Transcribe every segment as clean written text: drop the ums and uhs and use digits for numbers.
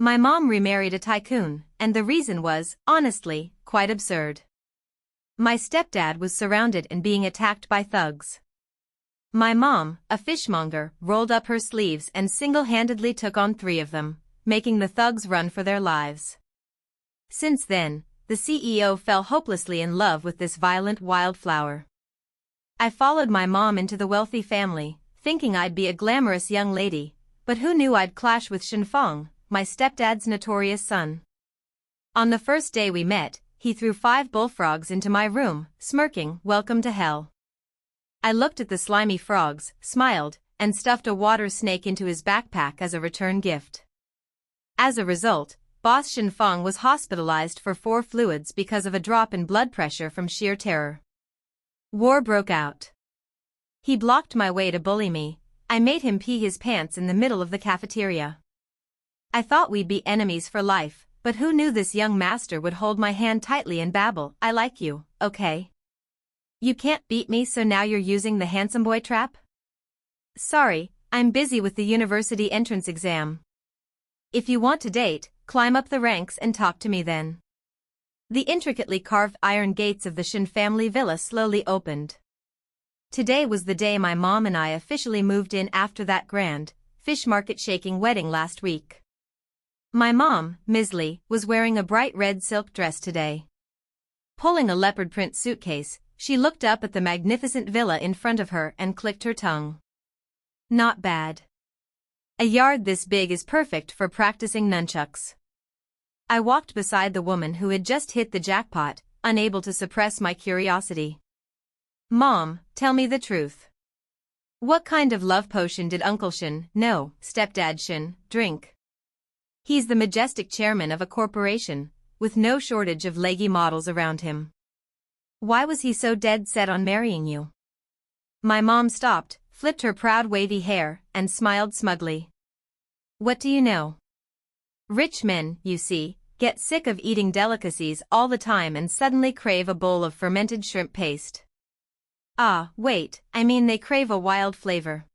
My mom remarried a tycoon, and the reason was, honestly, quite absurd. My stepdad was surrounded and being attacked by thugs. My mom, a fishmonger, rolled up her sleeves and single-handedly took on 3 of them, making the thugs run for their lives. Since then, the CEO fell hopelessly in love with this violent wildflower. I followed my mom into the wealthy family, thinking I'd be a glamorous young lady, but who knew I'd clash with Shenfeng, my stepdad's notorious son. On the first day we met, he threw 5 bullfrogs into my room, smirking, "Welcome to hell." I looked at the slimy frogs, smiled, and stuffed a water snake into his backpack as a return gift. As a result, Boss Shenfeng was hospitalized for 4 fluids because of a drop in blood pressure from sheer terror. War broke out. He blocked my way to bully me. I made him pee his pants in the middle of the cafeteria. I thought we'd be enemies for life, but who knew this young master would hold my hand tightly and babble, "I like you, okay? You can't beat me, so now you're using the handsome boy trap?" "Sorry, I'm busy with the university entrance exam. If you want to date, climb up the ranks and talk to me then." The intricately carved iron gates of the Shen family villa slowly opened. Today was the day my mom and I officially moved in after that grand, fish market-shaking wedding last week. My mom, Ms. Lee, was wearing a bright red silk dress today. Pulling a leopard print suitcase, she looked up at the magnificent villa in front of her and clicked her tongue. Not bad. A yard this big is perfect for practicing nunchucks. I walked beside the woman who had just hit the jackpot, unable to suppress my curiosity. "Mom, tell me the truth. What kind of love potion did Uncle Shen, no, Stepdad Shen, drink? He's the majestic chairman of a corporation, with no shortage of leggy models around him. Why was he so dead set on marrying you?" My mom stopped, flipped her proud wavy hair, and smiled smugly. "What do you know? Rich men, you see, get sick of eating delicacies all the time and suddenly crave a bowl of fermented shrimp paste. Ah, wait, I mean they crave a wild flavor."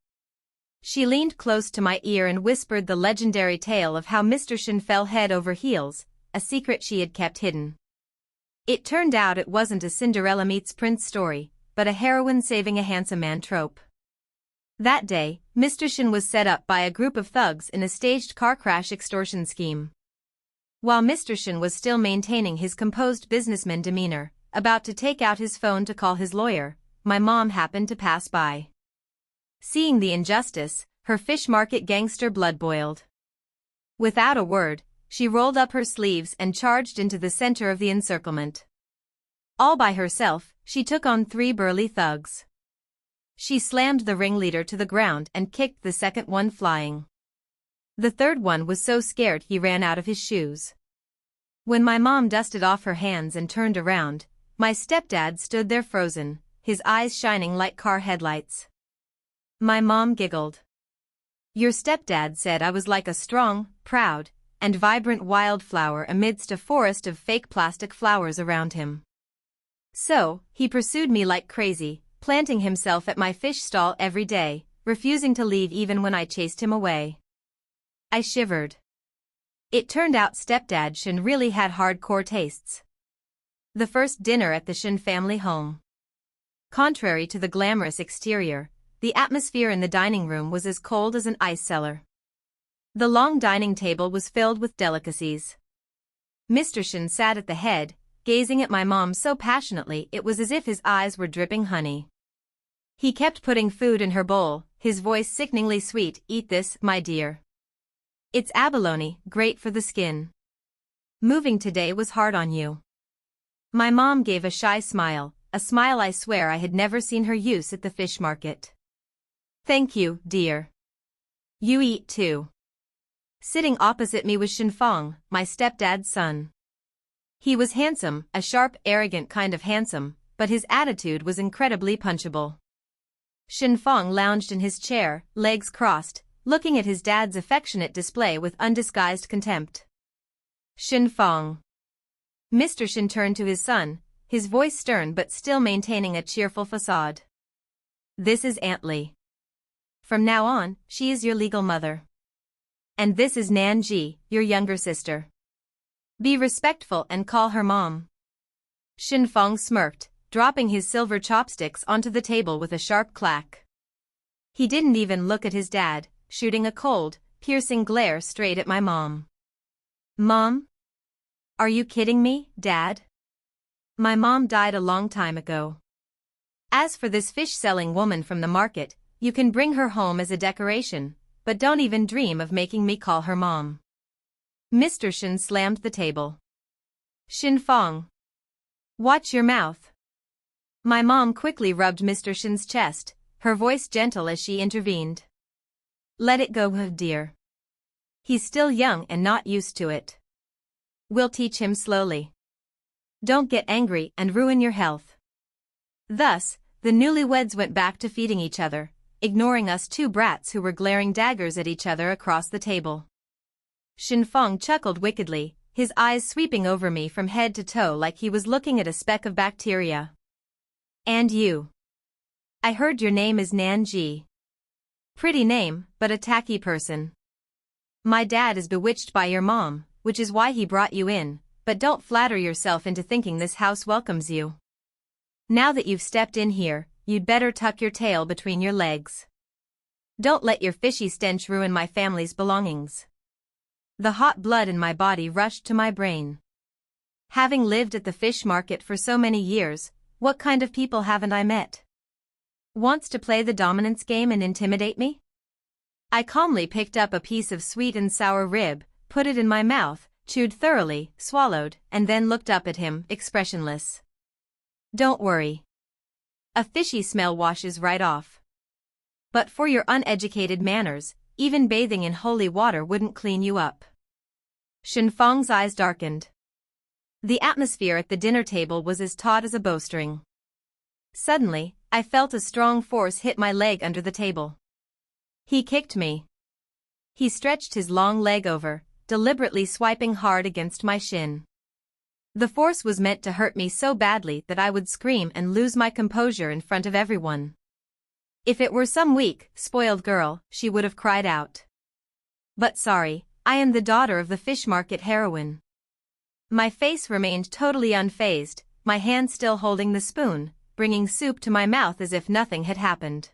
She leaned close to my ear and whispered the legendary tale of how Mr. Shen fell head over heels, a secret she had kept hidden. It turned out it wasn't a Cinderella meets Prince story, but a heroine saving a handsome man trope. That day, Mr. Shen was set up by a group of thugs in a staged car crash extortion scheme. While Mr. Shen was still maintaining his composed businessman demeanor, about to take out his phone to call his lawyer, my mom happened to pass by. Seeing the injustice, her fish market gangster blood boiled. Without a word, she rolled up her sleeves and charged into the center of the encirclement. All by herself, she took on 3 burly thugs. She slammed the ringleader to the ground and kicked the second one flying. The third one was so scared he ran out of his shoes. When my mom dusted off her hands and turned around, my stepdad stood there frozen, his eyes shining like car headlights. My mom giggled. "Your stepdad said I was like a strong, proud, and vibrant wildflower amidst a forest of fake plastic flowers around him. So, he pursued me like crazy, planting himself at my fish stall every day, refusing to leave even when I chased him away." I shivered. It turned out Stepdad Shen really had hardcore tastes. The first dinner at the Shen family home. Contrary to the glamorous exterior, the atmosphere in the dining room was as cold as an ice cellar. The long dining table was filled with delicacies. Mr. Shen sat at the head, gazing at my mom so passionately it was as if his eyes were dripping honey. He kept putting food in her bowl, his voice sickeningly sweet. "Eat this, my dear. It's abalone, great for the skin. Moving today was hard on you." My mom gave a shy smile, a smile I swear I had never seen her use at the fish market. "Thank you, dear. You eat too." Sitting opposite me was Shenfeng, my stepdad's son. He was handsome, a sharp, arrogant kind of handsome, but his attitude was incredibly punchable. Shenfeng lounged in his chair, legs crossed, looking at his dad's affectionate display with undisguised contempt. "Shenfeng." Mr. Shen turned to his son, his voice stern but still maintaining a cheerful facade. "This is Aunt Lee. From now on, she is your legal mother." and this is Nanji, your younger sister. Be respectful and call her mom. Shinfeng smirked, dropping his silver chopsticks onto the table with a sharp clack. He didn't even look at his dad, shooting a cold, piercing glare straight at my mom. Mom? Are you kidding me, Dad? My mom died a long time ago. As for this fish-selling woman from the market, you can bring her home as a decoration, but don't even dream of making me call her mom. Mr. Shin slammed the table. Shinfeng. Watch your mouth. My mom quickly rubbed Mr. Shin's chest, her voice gentle as she intervened. Let it go, dear. He's still young and not used to it. We'll teach him slowly. Don't get angry and ruin your health. Thus, the newlyweds went back to feeding each other, ignoring us two brats who were glaring daggers at each other across the table. Shinfeng chuckled wickedly, his eyes sweeping over me from head to toe like he was looking at a speck of bacteria. And you? I heard your name is Nanji. Pretty name, but a tacky person. My dad is bewitched by your mom, which is why he brought you in, but don't flatter yourself into thinking this house welcomes you. Now that you've stepped in here, you'd better tuck your tail between your legs. Don't let your fishy stench ruin my family's belongings. The hot blood in my body rushed to my brain. Having lived at the fish market for so many years, what kind of people haven't I met? Wants to play the dominance game and intimidate me? I calmly picked up a piece of sweet and sour rib, put it in my mouth, chewed thoroughly, swallowed, and then looked up at him, expressionless. Don't worry. A fishy smell washes right off. But for your uneducated manners, even bathing in holy water wouldn't clean you up. Shinfeng's eyes darkened. The atmosphere at the dinner table was as taut as a bowstring. Suddenly, I felt a strong force hit my leg under the table. He kicked me. He stretched his long leg over, deliberately swiping hard against my shin. The force was meant to hurt me so badly that I would scream and lose my composure in front of everyone. If it were some weak, spoiled girl, she would have cried out. But sorry, I am the daughter of the fish market heroine. My face remained totally unfazed, my hand still holding the spoon, bringing soup to my mouth as if nothing had happened.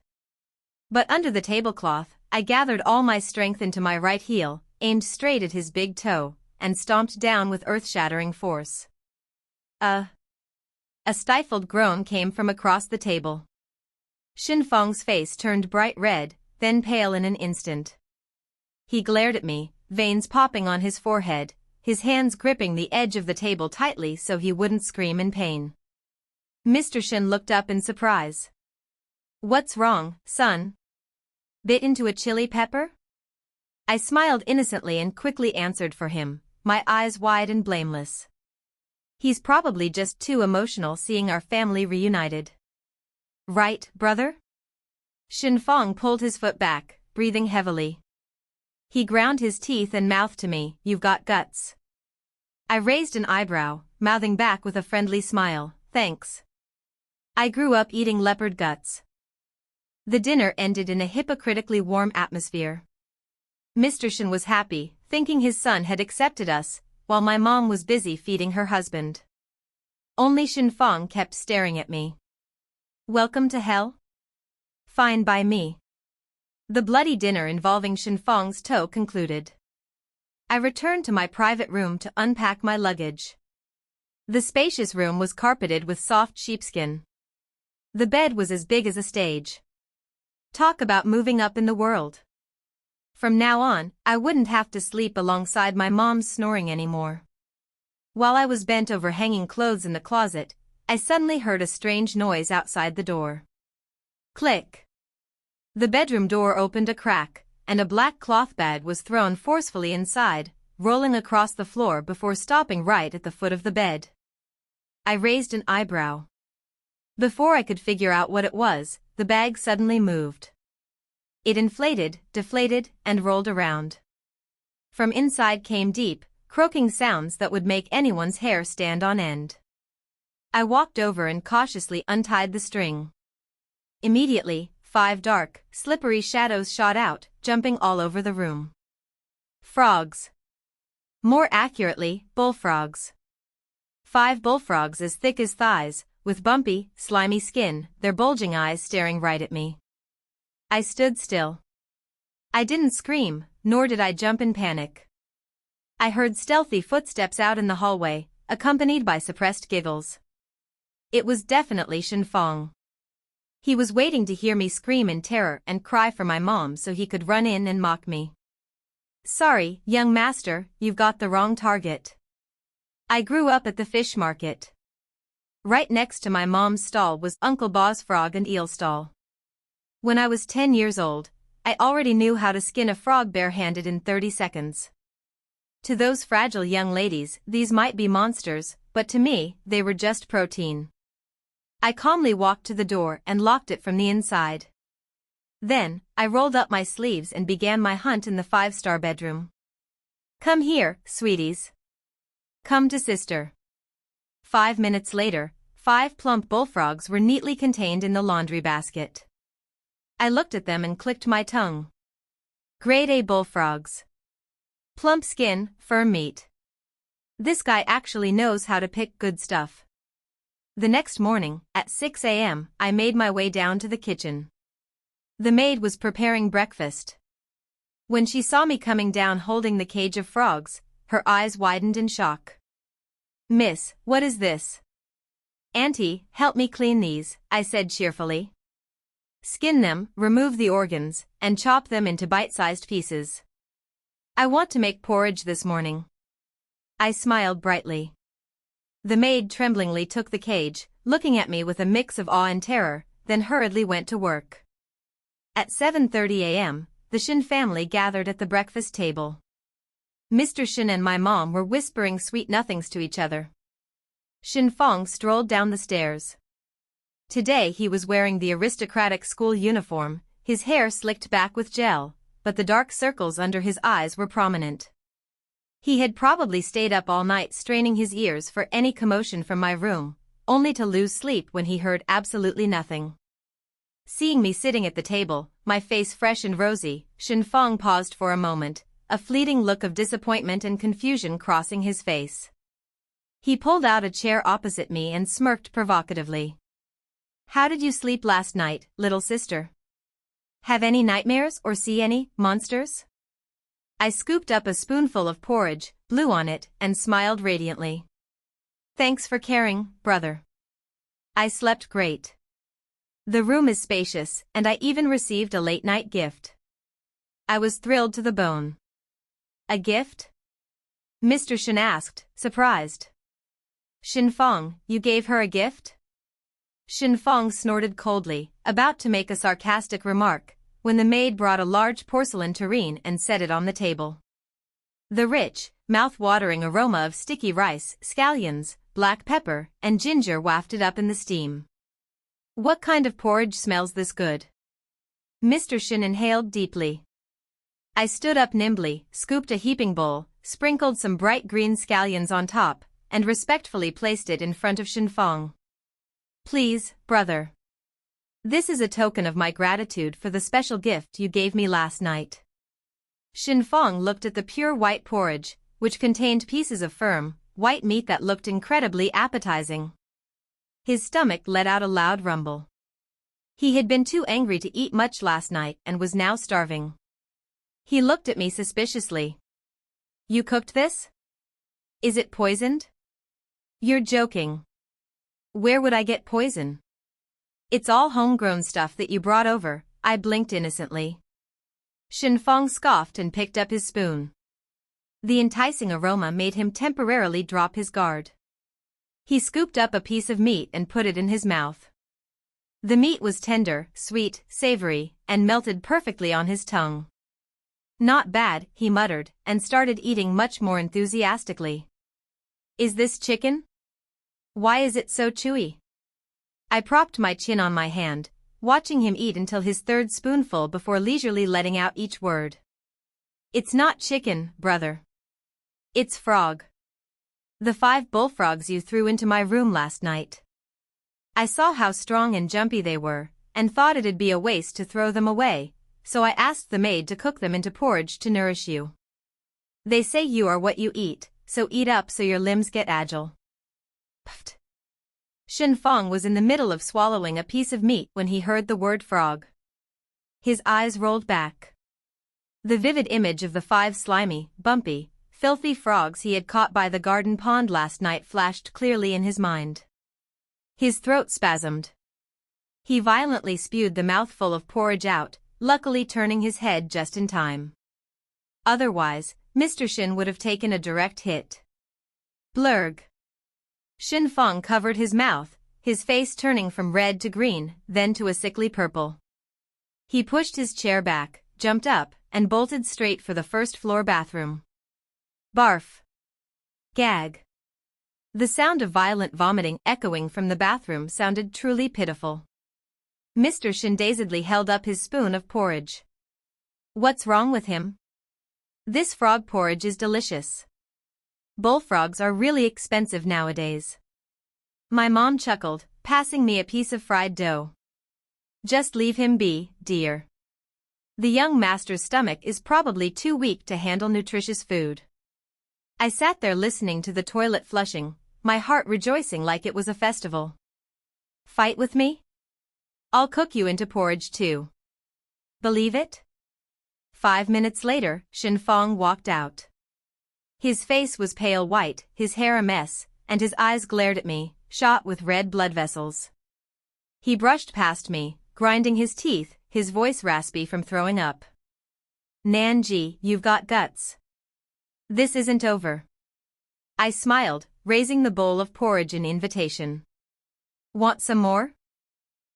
But under the tablecloth, I gathered all my strength into my right heel, aimed straight at his big toe, and stomped down with earth-shattering force. A stifled groan came from across the table. Shinfeng's face turned bright red, then pale in an instant. He glared at me, veins popping on his forehead, his hands gripping the edge of the table tightly so he wouldn't scream in pain. Mr. Shin looked up in surprise. What's wrong, son? Bit into a chili pepper? I smiled innocently and quickly answered for him, my eyes wide and blameless. He's probably just too emotional seeing our family reunited. Right, brother? Shinfeng pulled his foot back, breathing heavily. He ground his teeth and mouthed to me, you've got guts. I raised an eyebrow, mouthing back with a friendly smile, thanks. I grew up eating leopard guts. The dinner ended in a hypocritically warm atmosphere. Mr. Shin was happy, thinking his son had accepted us, while my mom was busy feeding her husband. Only Shinfeng kept staring at me. Welcome to hell? Fine by me. The bloody dinner involving Shinfeng's toe concluded. I returned to my private room to unpack my luggage. The spacious room was carpeted with soft sheepskin. The bed was as big as a stage. Talk about moving up in the world. From now on, I wouldn't have to sleep alongside my mom's snoring anymore. While I was bent over hanging clothes in the closet, I suddenly heard a strange noise outside the door. Click. The bedroom door opened a crack, and a black cloth bag was thrown forcefully inside, rolling across the floor before stopping right at the foot of the bed. I raised an eyebrow. Before I could figure out what it was, the bag suddenly moved. It inflated, deflated, and rolled around. From inside came deep, croaking sounds that would make anyone's hair stand on end. I walked over and cautiously untied the string. Immediately, 5 dark, slippery shadows shot out, jumping all over the room. Frogs. More accurately, bullfrogs. 5 bullfrogs as thick as thighs, with bumpy, slimy skin, their bulging eyes staring right at me. I stood still. I didn't scream, nor did I jump in panic. I heard stealthy footsteps out in the hallway, accompanied by suppressed giggles. It was definitely Shen Fong. He was waiting to hear me scream in terror and cry for my mom so he could run in and mock me. Sorry, young master, you've got the wrong target. I grew up at the fish market. Right next to my mom's stall was Uncle Baw's frog and eel stall. When I was 10 years old, I already knew how to skin a frog barehanded in 30 seconds. To those fragile young ladies, these might be monsters, but to me, they were just protein. I calmly walked to the door and locked it from the inside. Then, I rolled up my sleeves and began my hunt in the 5-star bedroom. Come here, sweeties. Come to sister. 5 minutes later, 5 plump bullfrogs were neatly contained in the laundry basket. I looked at them and clicked my tongue. Grade A bullfrogs. Plump skin, firm meat. This guy actually knows how to pick good stuff. The next morning, at 6 a.m., I made my way down to the kitchen. The maid was preparing breakfast. When she saw me coming down holding the cage of frogs, her eyes widened in shock. Miss, what is this? Auntie, help me clean these, I said cheerfully. Skin them, remove the organs, and chop them into bite-sized pieces. I want to make porridge this morning. I smiled brightly. The maid tremblingly took the cage, looking at me with a mix of awe and terror, then hurriedly went to work. At 7:30 a.m., the Shen family gathered at the breakfast table. Mr. Shen and my mom were whispering sweet nothings to each other. Shen Fong strolled down the stairs. Today he was wearing the aristocratic school uniform, his hair slicked back with gel, but the dark circles under his eyes were prominent. He had probably stayed up all night straining his ears for any commotion from my room, only to lose sleep when he heard absolutely nothing. Seeing me sitting at the table, my face fresh and rosy, Shen Fong paused for a moment, a fleeting look of disappointment and confusion crossing his face. He pulled out a chair opposite me and smirked provocatively. How did you sleep last night, little sister? Have any nightmares or see any monsters? I scooped up a spoonful of porridge, blew on it, and smiled radiantly. Thanks for caring, brother. I slept great. The room is spacious, and I even received a late-night gift. I was thrilled to the bone. A gift? Mr. Shen asked, surprised. Shen Fong, you gave her a gift? Shen Fong snorted coldly, about to make a sarcastic remark, when the maid brought a large porcelain tureen and set it on the table. The rich, mouth-watering aroma of sticky rice, scallions, black pepper, and ginger wafted up in the steam. What kind of porridge smells this good? Mr. Shen inhaled deeply. I stood up nimbly, scooped a heaping bowl, sprinkled some bright green scallions on top, and respectfully placed it in front of Shen Fong. Please, brother. This is a token of my gratitude for the special gift you gave me last night. Shen Fong looked at the pure white porridge, which contained pieces of firm, white meat that looked incredibly appetizing. His stomach let out a loud rumble. He had been too angry to eat much last night and was now starving. He looked at me suspiciously. You cooked this? Is it poisoned? You're joking. Where would I get poison? It's all homegrown stuff that you brought over, I blinked innocently. Shen Fong scoffed and picked up his spoon. The enticing aroma made him temporarily drop his guard. He scooped up a piece of meat and put it in his mouth. The meat was tender, sweet, savory, and melted perfectly on his tongue. Not bad, he muttered, and started eating much more enthusiastically. Is this chicken? Why is it so chewy? I propped my chin on my hand, watching him eat until his third spoonful before leisurely letting out each word. It's not chicken, brother. It's frog. The 5 bullfrogs you threw into my room last night. I saw how strong and jumpy they were, and thought it'd be a waste to throw them away, so I asked the maid to cook them into porridge to nourish you. They say you are what you eat, so eat up so your limbs get agile. Pfft. Shen Feng was in the middle of swallowing a piece of meat when he heard the word frog. His eyes rolled back. The vivid image of the 5 slimy, bumpy, filthy frogs he had caught by the garden pond last night flashed clearly in his mind. His throat spasmed. He violently spewed the mouthful of porridge out, luckily turning his head just in time. Otherwise, Mr. Shen would have taken a direct hit. Blurg. Shen Feng covered his mouth, his face turning from red to green, then to a sickly purple. He pushed his chair back, jumped up, and bolted straight for the first-floor bathroom. Barf. Gag. The sound of violent vomiting echoing from the bathroom sounded truly pitiful. Mr. Shen dazedly held up his spoon of porridge. What's wrong with him? This frog porridge is delicious. Bullfrogs are really expensive nowadays. My mom chuckled, passing me a piece of fried dough. Just leave him be, dear. The young master's stomach is probably too weak to handle nutritious food. I sat there listening to the toilet flushing, my heart rejoicing like it was a festival. Fight with me? I'll cook you into porridge too. Believe it? 5 minutes later, Shen Feng walked out. His face was pale white, his hair a mess, and his eyes glared at me, shot with red blood vessels. He brushed past me, grinding his teeth, his voice raspy from throwing up. Nanji, you've got guts. This isn't over. I smiled, raising the bowl of porridge in invitation. Want some more?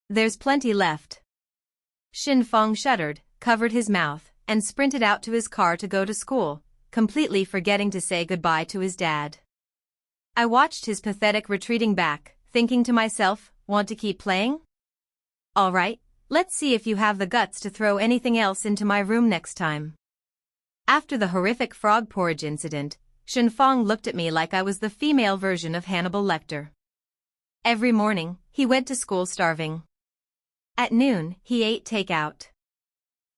There's plenty left. Shen Feng shuddered, covered his mouth, and sprinted out to his car to go to school, completely forgetting to say goodbye to his dad. I watched his pathetic retreating back, thinking to myself, want to keep playing? All right, let's see if you have the guts to throw anything else into my room next time. After the horrific frog porridge incident, Shen Feng looked at me like I was the female version of Hannibal Lecter. Every morning, he went to school starving. At noon, he ate takeout.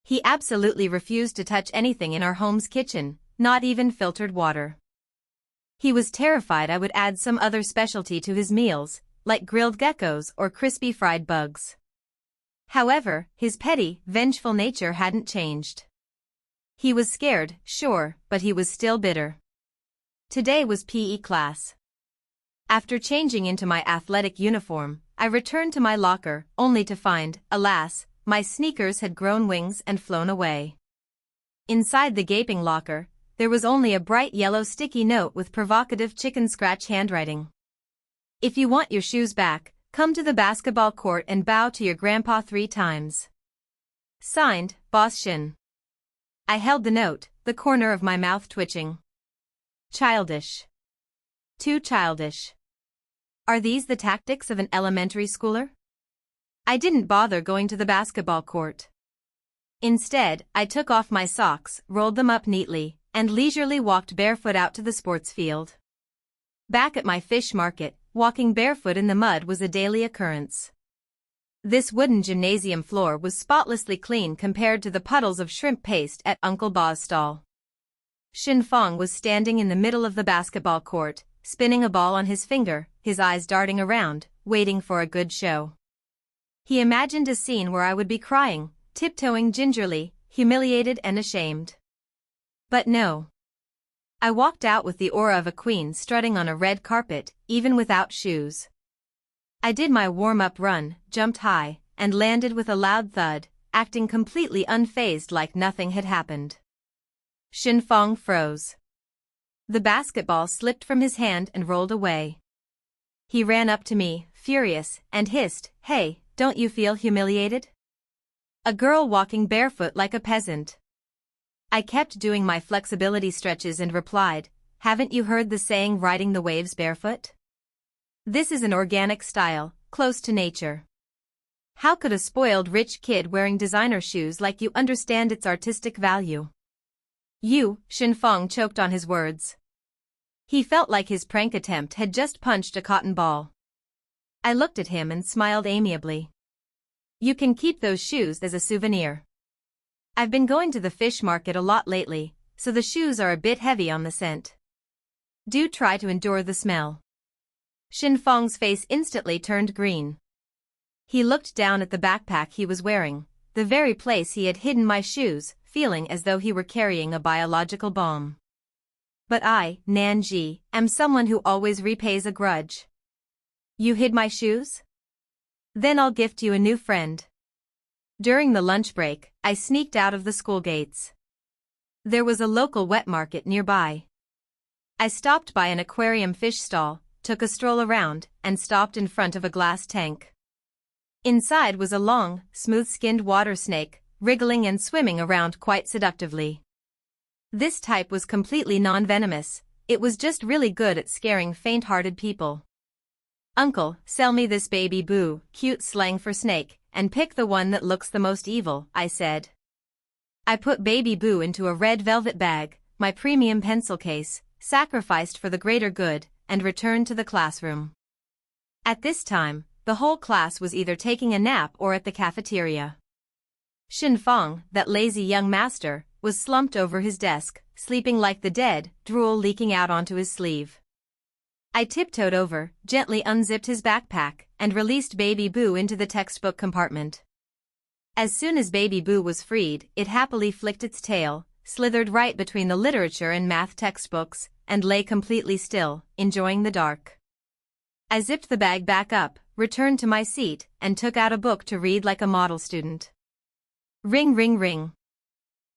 He absolutely refused to touch anything in our home's kitchen, not even filtered water. He was terrified I would add some other specialty to his meals, like grilled geckos or crispy fried bugs. However, his petty, vengeful nature hadn't changed. He was scared, sure, but he was still bitter. Today was PE class. After changing into my athletic uniform, I returned to my locker, only to find, alas, my sneakers had grown wings and flown away. Inside the gaping locker, there was only a bright yellow sticky note with provocative chicken scratch handwriting. If you want your shoes back, come to the basketball court and bow to your grandpa 3 times. Signed, Boss Shin. I held the note, the corner of my mouth twitching. Childish. Too childish. Are these the tactics of an elementary schooler? I didn't bother going to the basketball court. Instead, I took off my socks, rolled them up neatly, and leisurely walked barefoot out to the sports field. Back at my fish market, walking barefoot in the mud was a daily occurrence. This wooden gymnasium floor was spotlessly clean compared to the puddles of shrimp paste at Uncle Ba's stall. Shen Feng was standing in the middle of the basketball court, spinning a ball on his finger, his eyes darting around, waiting for a good show. He imagined a scene where I would be crying, tiptoeing gingerly, humiliated and ashamed. But no. I walked out with the aura of a queen strutting on a red carpet, even without shoes. I did my warm-up run, jumped high, and landed with a loud thud, acting completely unfazed like nothing had happened. Shen Feng froze. The basketball slipped from his hand and rolled away. He ran up to me, furious, and hissed, "Hey, don't you feel humiliated? A girl walking barefoot like a peasant." I kept doing my flexibility stretches and replied, "Haven't you heard the saying riding the waves barefoot? This is an organic style, close to nature. How could a spoiled rich kid wearing designer shoes like you understand its artistic value?" "You," Shen Feng choked on his words. He felt like his prank attempt had just punched a cotton ball. I looked at him and smiled amiably. "You can keep those shoes as a souvenir. I've been going to the fish market a lot lately, so the shoes are a bit heavy on the scent. Do try to endure the smell. Xinfang's face instantly turned green. He looked down at the backpack he was wearing, the very place he had hidden my shoes, feeling as though he were carrying a biological bomb. But I, Nanji, am someone who always repays a grudge. You hid my shoes? Then I'll gift you a new friend. During the lunch break, I sneaked out of the school gates. There was a local wet market nearby. I stopped by an aquarium fish stall, took a stroll around, and stopped in front of a glass tank. Inside was a long, smooth-skinned water snake, wriggling and swimming around quite seductively. This type was completely non-venomous, it was just really good at scaring faint-hearted people. Uncle, sell me this baby boo, cute slang for snake, and pick the one that looks the most evil, I said. I put baby boo into a red velvet bag, my premium pencil case, sacrificed for the greater good, and returned to the classroom. At this time, the whole class was either taking a nap or at the cafeteria. Xinfang, that lazy young master, was slumped over his desk, sleeping like the dead, drool leaking out onto his sleeve. I tiptoed over, gently unzipped his backpack, and released Baby Boo into the textbook compartment. As soon as Baby Boo was freed, it happily flicked its tail, slithered right between the literature and math textbooks, and lay completely still, enjoying the dark. I zipped the bag back up, returned to my seat, and took out a book to read like a model student. Ring ring ring.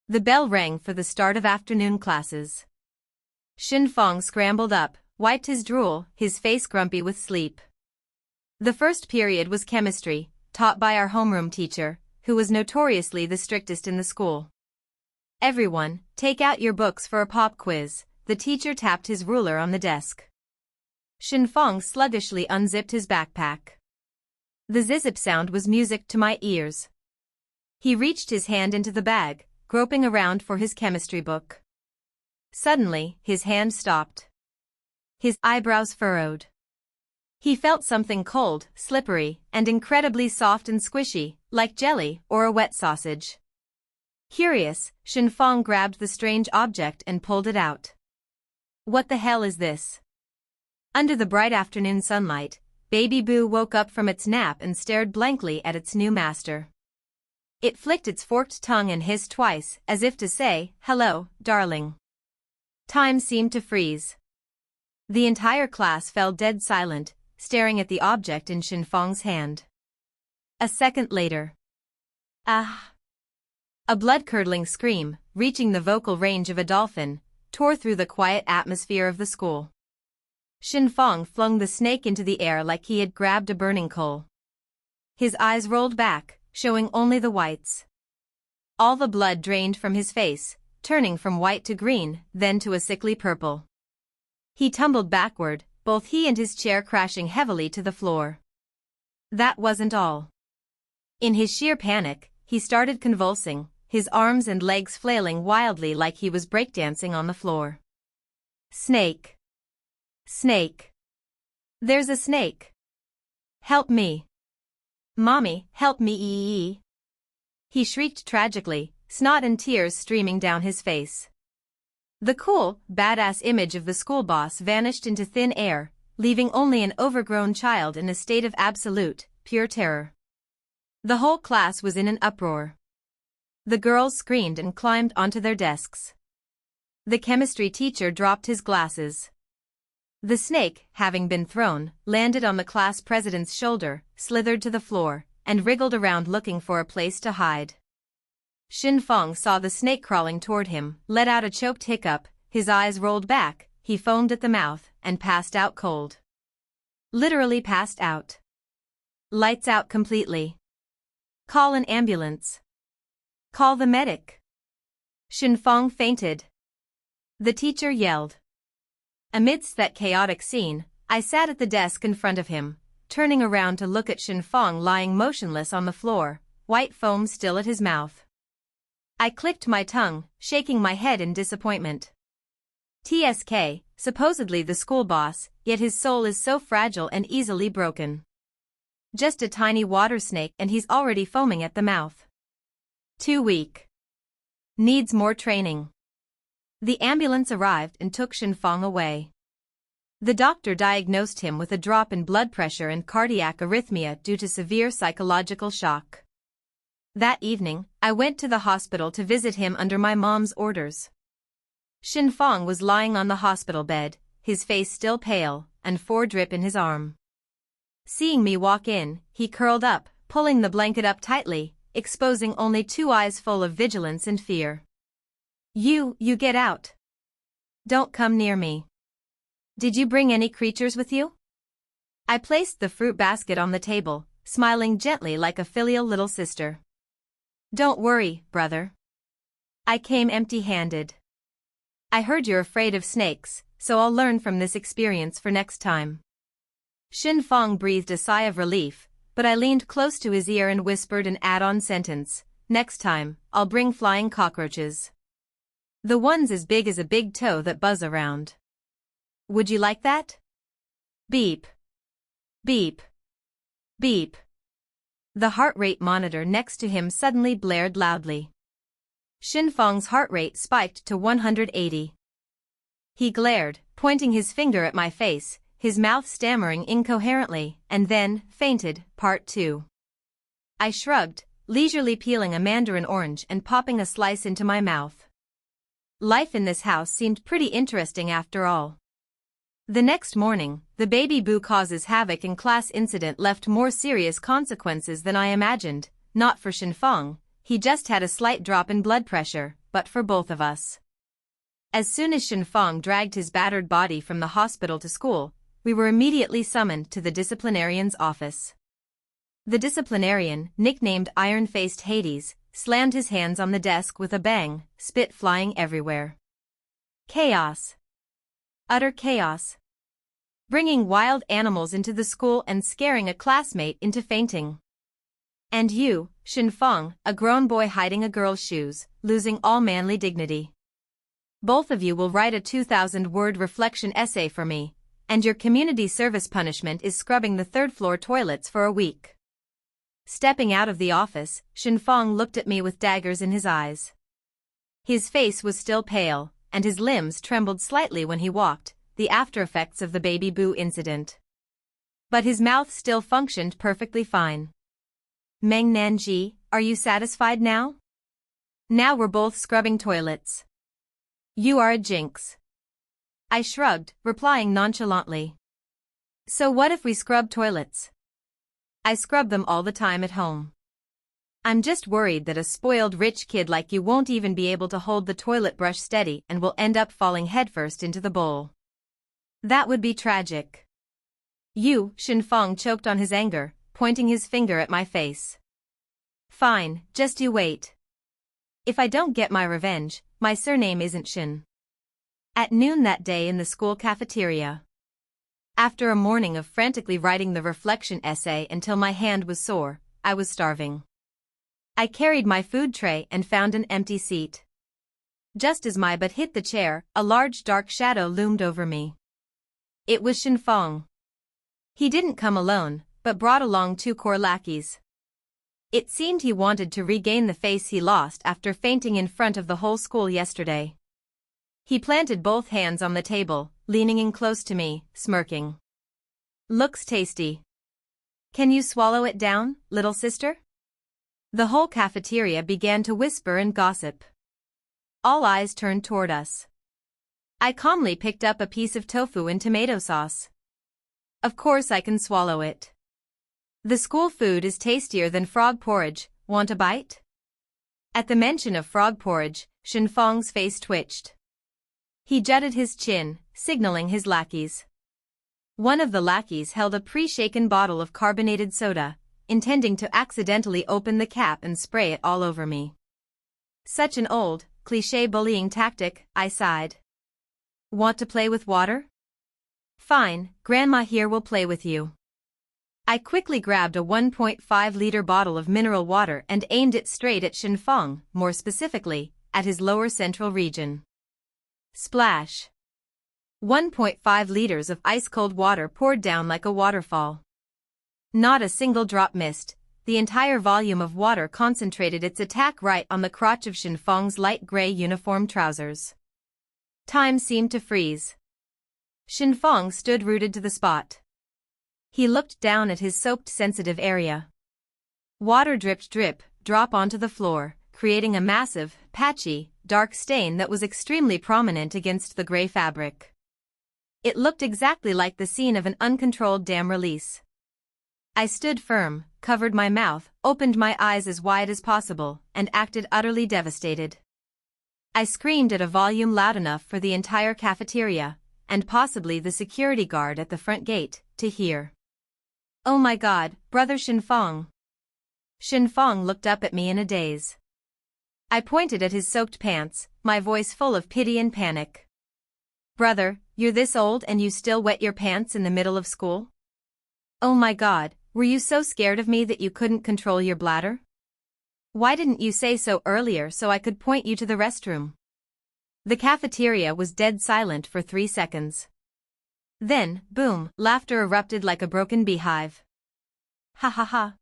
The bell rang for the start of afternoon classes. Xinfang scrambled up, wiped his drool, his face grumpy with sleep. The first period was chemistry, taught by our homeroom teacher, who was notoriously the strictest in the school. Everyone, take out your books for a pop quiz, the teacher tapped his ruler on the desk. Xinfang sluggishly unzipped his backpack. The zizzip sound was music to my ears. He reached his hand into the bag, groping around for his chemistry book. Suddenly, his hand stopped. His eyebrows furrowed. He felt something cold, slippery, and incredibly soft and squishy, like jelly or a wet sausage. Curious, Xinfang grabbed the strange object and pulled it out. What the hell is this? Under the bright afternoon sunlight, Baby Boo woke up from its nap and stared blankly at its new master. It flicked its forked tongue and hissed twice, as if to say, "Hello, darling." Time seemed to freeze. The entire class fell dead silent, staring at the object in Xinfang's hand. A second later. Ah! A blood-curdling scream, reaching the vocal range of a dolphin, tore through the quiet atmosphere of the school. Xinfang flung the snake into the air like he had grabbed a burning coal. His eyes rolled back, showing only the whites. All the blood drained from his face, turning from white to green, then to a sickly purple. He tumbled backward, both he and his chair crashing heavily to the floor. That wasn't all. In his sheer panic, he started convulsing, his arms and legs flailing wildly like he was breakdancing on the floor. Snake! Snake! There's a snake! Help me! Mommy, help me! He shrieked tragically, snot and tears streaming down his face. The cool, badass image of the school boss vanished into thin air, leaving only an overgrown child in a state of absolute, pure terror. The whole class was in an uproar. The girls screamed and climbed onto their desks. The chemistry teacher dropped his glasses. The snake, having been thrown, landed on the class president's shoulder, slithered to the floor, and wriggled around looking for a place to hide. Xinfang saw the snake crawling toward him, let out a choked hiccup, his eyes rolled back, he foamed at the mouth, and passed out cold. Literally passed out. Lights out completely. Call an ambulance. Call the medic. Xinfang fainted. The teacher yelled. Amidst that chaotic scene, I sat at the desk in front of him, turning around to look at Xinfang lying motionless on the floor, white foam still at his mouth. I clicked my tongue, shaking my head in disappointment. TSK, supposedly the school boss, yet his soul is so fragile and easily broken. Just a tiny water snake and he's already foaming at the mouth. Too weak. Needs more training. The ambulance arrived and took Shinfang away. The doctor diagnosed him with a drop in blood pressure and cardiac arrhythmia due to severe psychological shock. That evening, I went to the hospital to visit him under my mom's orders. Shinfang was lying on the hospital bed, his face still pale, and drip in his arm. Seeing me walk in, he curled up, pulling the blanket up tightly, exposing only 2 eyes full of vigilance and fear. You get out. Don't come near me. Did you bring any creatures with you? I placed the fruit basket on the table, smiling gently like a filial little sister. Don't worry, brother. I came empty-handed. I heard you're afraid of snakes, so I'll learn from this experience for next time. Shinfang breathed a sigh of relief, but I leaned close to his ear and whispered an add-on sentence. Next time, I'll bring flying cockroaches. The ones as big as a big toe that buzz around. Would you like that? Beep. Beep. Beep. The heart rate monitor next to him suddenly blared loudly. Shinfang's heart rate spiked to 180. He glared, pointing his finger at my face, his mouth stammering incoherently, and then fainted. Part 2. I shrugged, leisurely peeling a mandarin orange and popping a slice into my mouth. Life in this house seemed pretty interesting after all. The next morning, the baby boo causes havoc in class incident left more serious consequences than I imagined, not for Shinfang, he just had a slight drop in blood pressure, but for both of us. As soon as Shinfang dragged his battered body from the hospital to school, we were immediately summoned to the disciplinarian's office. The disciplinarian, nicknamed Iron-Faced Hades, slammed his hands on the desk with a bang, spit flying everywhere. Chaos. Utter chaos. Bringing wild animals into the school and scaring a classmate into fainting. And you, Shinfang, a grown boy hiding a girl's shoes, losing all manly dignity. Both of you will write a 2,000-word reflection essay for me, and your community service punishment is scrubbing the third-floor toilets for a week. Stepping out of the office, Shinfang looked at me with daggers in his eyes. His face was still pale, and his limbs trembled slightly when he walked, the after-effects of the baby boo incident. But his mouth still functioned perfectly fine. Meng Nanji, are you satisfied now? Now we're both scrubbing toilets. You are a jinx. I shrugged, replying nonchalantly. So what if we scrub toilets? I scrub them all the time at home. I'm just worried that a spoiled rich kid like you won't even be able to hold the toilet brush steady and will end up falling headfirst into the bowl. That would be tragic. You, Shinfang choked on his anger, pointing his finger at my face. Fine, just you wait. If I don't get my revenge, my surname isn't Shin. At noon that day in the school cafeteria. After a morning of frantically writing the reflection essay until my hand was sore, I was starving. I carried my food tray and found an empty seat. Just as my butt hit the chair, a large dark shadow loomed over me. It was Shinfang. He didn't come alone, but brought along 2 core lackeys. It seemed he wanted to regain the face he lost after fainting in front of the whole school yesterday. He planted both hands on the table, leaning in close to me, smirking. Looks tasty. Can you swallow it down, little sister? The whole cafeteria began to whisper and gossip. All eyes turned toward us. I calmly picked up a piece of tofu and tomato sauce. Of course I can swallow it. The school food is tastier than frog porridge, want a bite? At the mention of frog porridge, Shinfang's face twitched. He jutted his chin, signaling his lackeys. One of the lackeys held a pre-shaken bottle of carbonated soda, intending to accidentally open the cap and spray it all over me. Such an old, cliché bullying tactic, I sighed. Want to play with water? Fine, Grandma here will play with you. I quickly grabbed a 1.5-liter bottle of mineral water and aimed it straight at Shinfang, more specifically, at his lower central region. Splash. 1.5 liters of ice-cold water poured down like a waterfall. Not a single drop missed, the entire volume of water concentrated its attack right on the crotch of Shinfang's light gray uniform trousers. Time seemed to freeze. Shinfeng stood rooted to the spot. He looked down at his soaked sensitive area. Water dripped drop onto the floor, creating a massive, patchy, dark stain that was extremely prominent against the gray fabric. It looked exactly like the scene of an uncontrolled dam release. I stood firm, covered my mouth, opened my eyes as wide as possible, and acted utterly devastated. I screamed at a volume loud enough for the entire cafeteria, and possibly the security guard at the front gate, to hear. "Oh my God, Brother Shinfeng!" Shinfeng looked up at me in a daze. I pointed at his soaked pants, my voice full of pity and panic. "Brother, you're this old and you still wet your pants in the middle of school? Oh my God, were you so scared of me that you couldn't control your bladder? Why didn't you say so earlier so I could point you to the restroom?" The cafeteria was dead silent for 3 seconds. Then, boom, laughter erupted like a broken beehive. "Ha ha ha.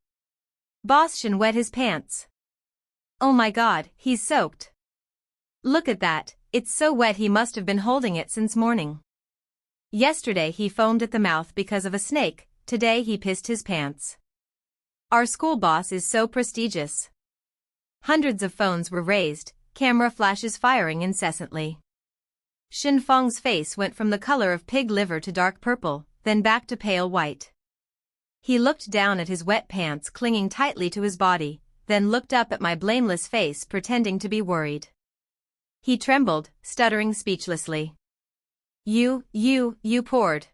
Boss Shin wet his pants. Oh my God, he's soaked. Look at that, it's so wet he must have been holding it since morning. Yesterday he foamed at the mouth because of a snake, today he pissed his pants. Our school boss is so prestigious." Hundreds of phones were raised, camera flashes firing incessantly. Shinfeng's face went from the color of pig liver to dark purple, then back to pale white. He looked down at his wet pants clinging tightly to his body, then looked up at my blameless face pretending to be worried. He trembled, stuttering speechlessly. You poured.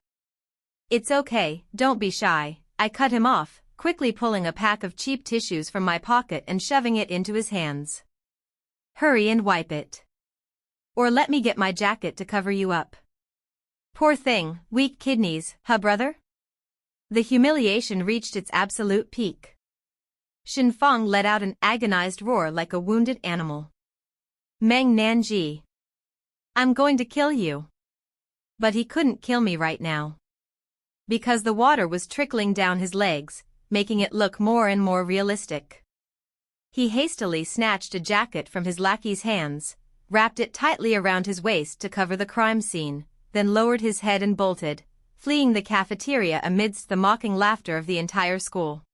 It's okay, don't be shy," I cut him off, quickly pulling a pack of cheap tissues from my pocket and shoving it into his hands. "Hurry and wipe it. Or let me get my jacket to cover you up. Poor thing, weak kidneys, huh brother?" The humiliation reached its absolute peak. Shinfeng let out an agonized roar like a wounded animal. "Meng Nanji. I'm going to kill you." But he couldn't kill me right now. Because the water was trickling down his legs, making it look more and more realistic. He hastily snatched a jacket from his lackey's hands, wrapped it tightly around his waist to cover the crime scene, then lowered his head and bolted, fleeing the cafeteria amidst the mocking laughter of the entire school.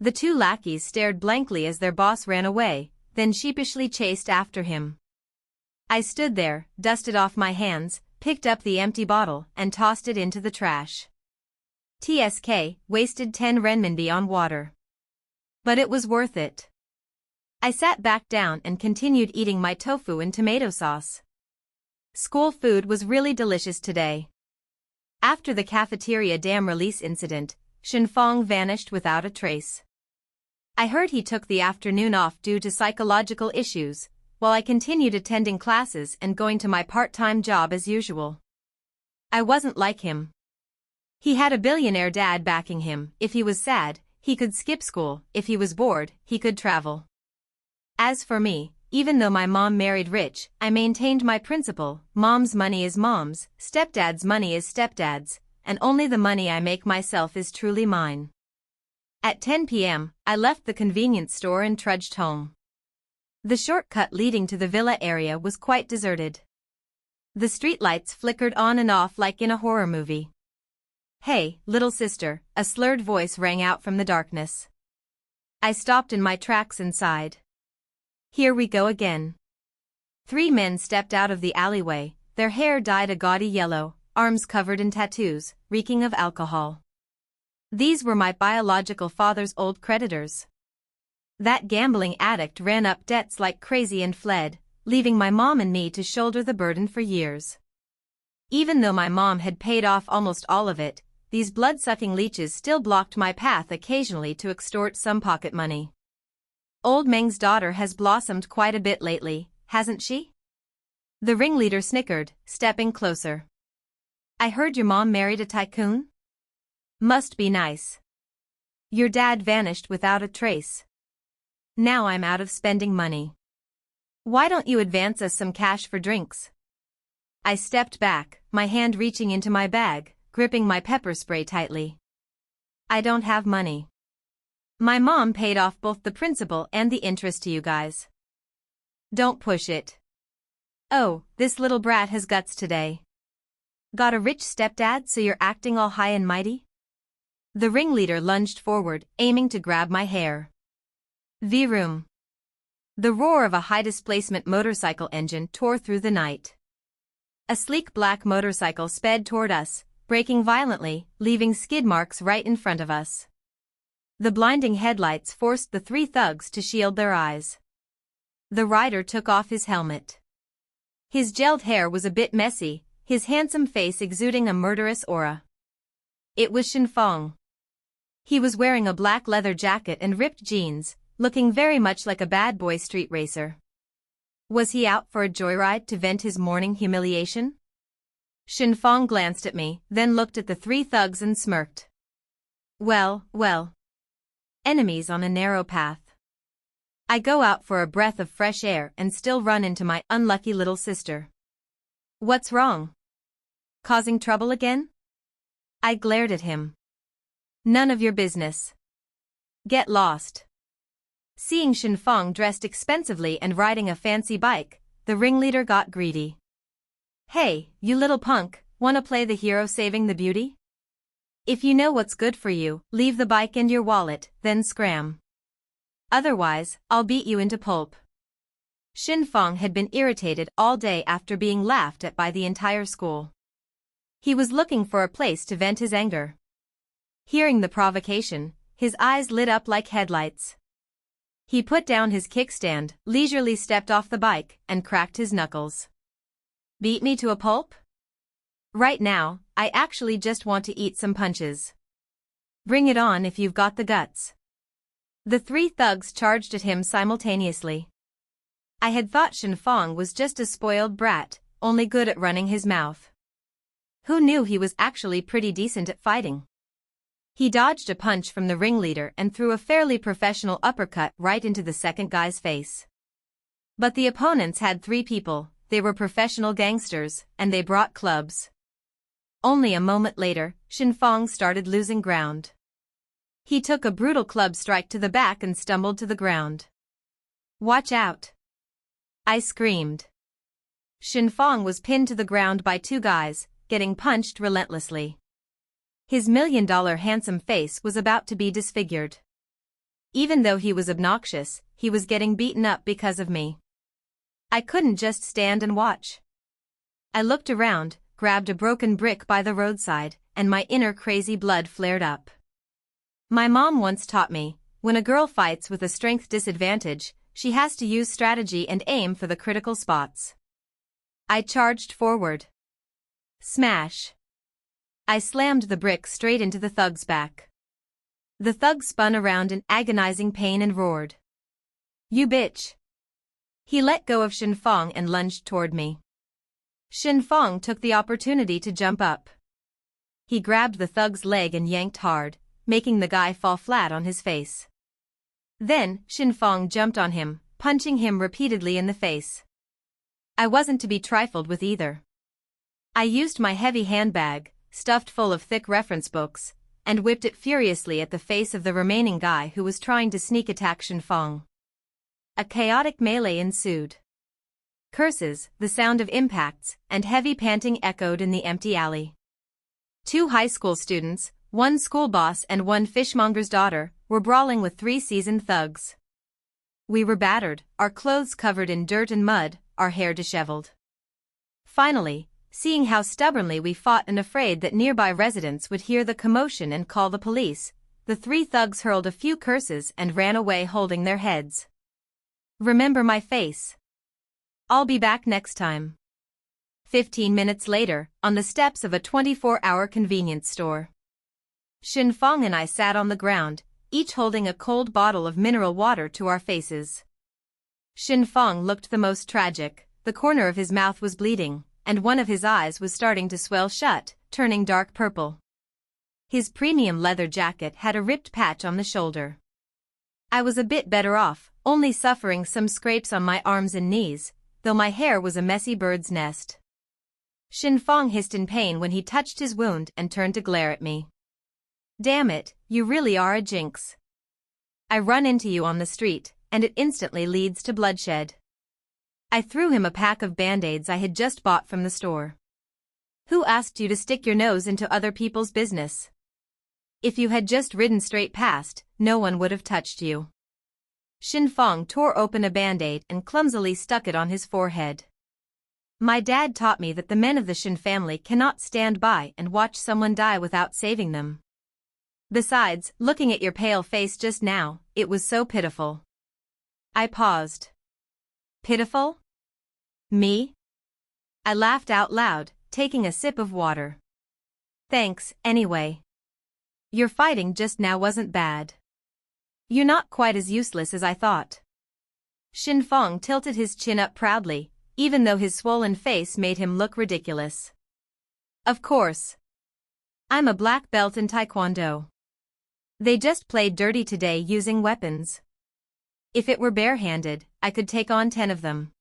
The 2 lackeys stared blankly as their boss ran away, then sheepishly chased after him. I stood there, dusted off my hands, picked up the empty bottle, and tossed it into the trash. TSK, wasted 10 renminbi on water. But it was worth it. I sat back down and continued eating my tofu and tomato sauce. School food was really delicious today. After the cafeteria dam release incident, Shinfeng vanished without a trace. I heard he took the afternoon off due to psychological issues, while I continued attending classes and going to my part-time job as usual. I wasn't like him. He had a billionaire dad backing him. If he was sad, he could skip school. If he was bored, he could travel. As for me, even though my mom married rich, I maintained my principle: mom's money is mom's, stepdad's money is stepdad's, and only the money I make myself is truly mine. At 10 p.m., I left the convenience store and trudged home. The shortcut leading to the villa area was quite deserted. The streetlights flickered on and off like in a horror movie. "Hey, little sister," a slurred voice rang out from the darkness. I stopped in my tracks and sighed. Here we go again. 3 men stepped out of the alleyway, their hair dyed a gaudy yellow, arms covered in tattoos, reeking of alcohol. These were my biological father's old creditors. That gambling addict ran up debts like crazy and fled, leaving my mom and me to shoulder the burden for years. Even though my mom had paid off almost all of it, these blood-sucking leeches still blocked my path occasionally to extort some pocket money. Old Meng's daughter has blossomed quite a bit lately, hasn't she? The ringleader snickered, stepping closer. I heard your mom married a tycoon? Must be nice. Your dad vanished without a trace. Now I'm out of spending money. Why don't you advance us some cash for drinks? I stepped back, my hand reaching into my bag, gripping my pepper spray tightly. I don't have money. My mom paid off both the principal and the interest to you guys. Don't push it. Oh, this little brat has guts today. Got a rich stepdad so you're acting all high and mighty? The ringleader lunged forward, aiming to grab my hair. Vroom. The roar of a high-displacement motorcycle engine tore through the night. A sleek black motorcycle sped toward us, braking violently, leaving skid marks right in front of us. The blinding headlights forced the three thugs to shield their eyes. The rider took off his helmet. His gelled hair was a bit messy, his handsome face exuding a murderous aura. It was Shinfong. He was wearing a black leather jacket and ripped jeans, looking very much like a bad boy street racer. Was he out for a joyride to vent his morning humiliation? Shinfong glanced at me, then looked at the three thugs and smirked. Well, well. Enemies on a narrow path. I go out for a breath of fresh air and still run into my unlucky little sister. What's wrong? Causing trouble again? I glared at him. None of your business. Get lost. Seeing Shinfong dressed expensively and riding a fancy bike, the ringleader got greedy. Hey, you little punk, wanna play the hero saving the beauty? If you know what's good for you, leave the bike and your wallet, then scram. Otherwise, I'll beat you into pulp. Shinfong had been irritated all day after being laughed at by the entire school. He was looking for a place to vent his anger. Hearing the provocation, his eyes lit up like headlights. He put down his kickstand, leisurely stepped off the bike, and cracked his knuckles. Beat me to a pulp? Right now, I actually just want to eat some punches. Bring it on if you've got the guts. The three thugs charged at him simultaneously. I had thought Shinfong was just a spoiled brat, only good at running his mouth. Who knew he was actually pretty decent at fighting? He dodged a punch from the ringleader and threw a fairly professional uppercut right into the second guy's face. But the opponents had three people, they were professional gangsters, and they brought clubs. Only a moment later, Shinfong started losing ground. He took a brutal club strike to the back and stumbled to the ground. Watch out! I screamed. Shinfong was pinned to the ground by two guys, getting punched relentlessly. His million-dollar handsome face was about to be disfigured. Even though he was obnoxious, he was getting beaten up because of me. I couldn't just stand and watch. I looked around, grabbed a broken brick by the roadside, and my inner crazy blood flared up. My mom once taught me, when a girl fights with a strength disadvantage, she has to use strategy and aim for the critical spots. I charged forward. Smash! I slammed the brick straight into the thug's back. The thug spun around in agonizing pain and roared. You bitch! He let go of Shinfong and lunged toward me. Shinfong took the opportunity to jump up. He grabbed the thug's leg and yanked hard, making the guy fall flat on his face. Then, Shinfong jumped on him, punching him repeatedly in the face. I wasn't to be trifled with either. I used my heavy handbag, stuffed full of thick reference books, and whipped it furiously at the face of the remaining guy who was trying to sneak attack Shinfong. A chaotic melee ensued. Curses, the sound of impacts, and heavy panting echoed in the empty alley. Two high school students, one school boss and one fishmonger's daughter, were brawling with three seasoned thugs. We were battered, our clothes covered in dirt and mud, our hair disheveled. Finally, seeing how stubbornly we fought and afraid that nearby residents would hear the commotion and call the police, the three thugs hurled a few curses and ran away holding their heads. Remember my face. I'll be back next time. 15 minutes later, on the steps of a 24-hour convenience store. Shinfong and I sat on the ground, each holding a cold bottle of mineral water to our faces. Shinfong looked the most tragic, the corner of his mouth was bleeding, and one of his eyes was starting to swell shut, turning dark purple. His premium leather jacket had a ripped patch on the shoulder. I was a bit better off, only suffering some scrapes on my arms and knees, though my hair was a messy bird's nest. Shinfong hissed in pain when he touched his wound and turned to glare at me. Damn it, you really are a jinx. I run into you on the street, and it instantly leads to bloodshed. I threw him a pack of Band-Aids I had just bought from the store. Who asked you to stick your nose into other people's business? If you had just ridden straight past, no one would have touched you. Xinfeng tore open a Band-Aid and clumsily stuck it on his forehead. My dad taught me that the men of the Shin family cannot stand by and watch someone die without saving them. Besides, looking at your pale face just now, it was so pitiful. I paused. Pitiful? Me? I laughed out loud, taking a sip of water. Thanks, anyway. Your fighting just now wasn't bad. You're not quite as useless as I thought. Xinfeng tilted his chin up proudly, even though his swollen face made him look ridiculous. Of course. I'm a black belt in Taekwondo. They just played dirty today using weapons. If it were barehanded, I could take on 10 of them.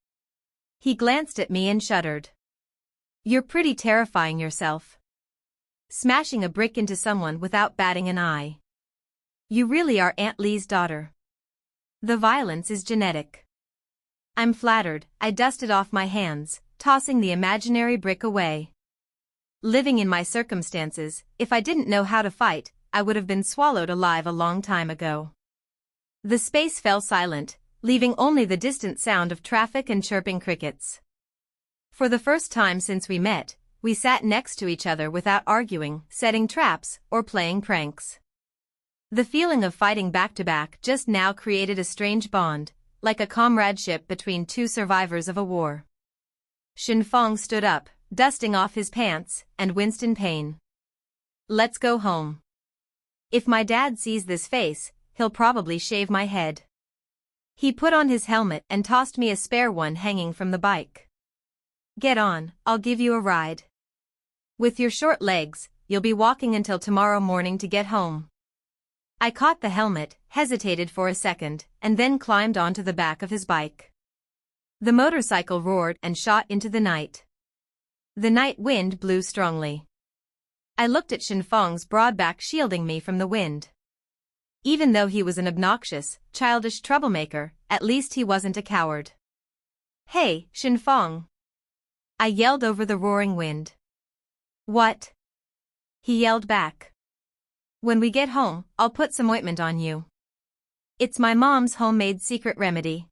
He glanced at me and shuddered. You're pretty terrifying yourself. Smashing a brick into someone without batting an eye. You really are Aunt Lee's daughter. The violence is genetic. I'm flattered. I dusted off my hands, tossing the imaginary brick away. Living in my circumstances, if I didn't know how to fight, I would have been swallowed alive a long time ago. The space fell silent, leaving only the distant sound of traffic and chirping crickets. For the first time since we met, we sat next to each other without arguing, setting traps, or playing pranks. The feeling of fighting back-to-back just now created a strange bond, like a comradeship between two survivors of a war. Xinfeng stood up, dusting off his pants, and winced in pain. Let's go home. If my dad sees this face, he'll probably shave my head. He put on his helmet and tossed me a spare one hanging from the bike. Get on, I'll give you a ride. With your short legs, you'll be walking until tomorrow morning to get home. I caught the helmet, hesitated for a second, and then climbed onto the back of his bike. The motorcycle roared and shot into the night. The night wind blew strongly. I looked at Xinfeng's broad back shielding me from the wind. Even though he was an obnoxious, childish troublemaker, at least he wasn't a coward. Hey, Xinfeng! I yelled over the roaring wind. What? He yelled back. When we get home, I'll put some ointment on you. It's my mom's homemade secret remedy.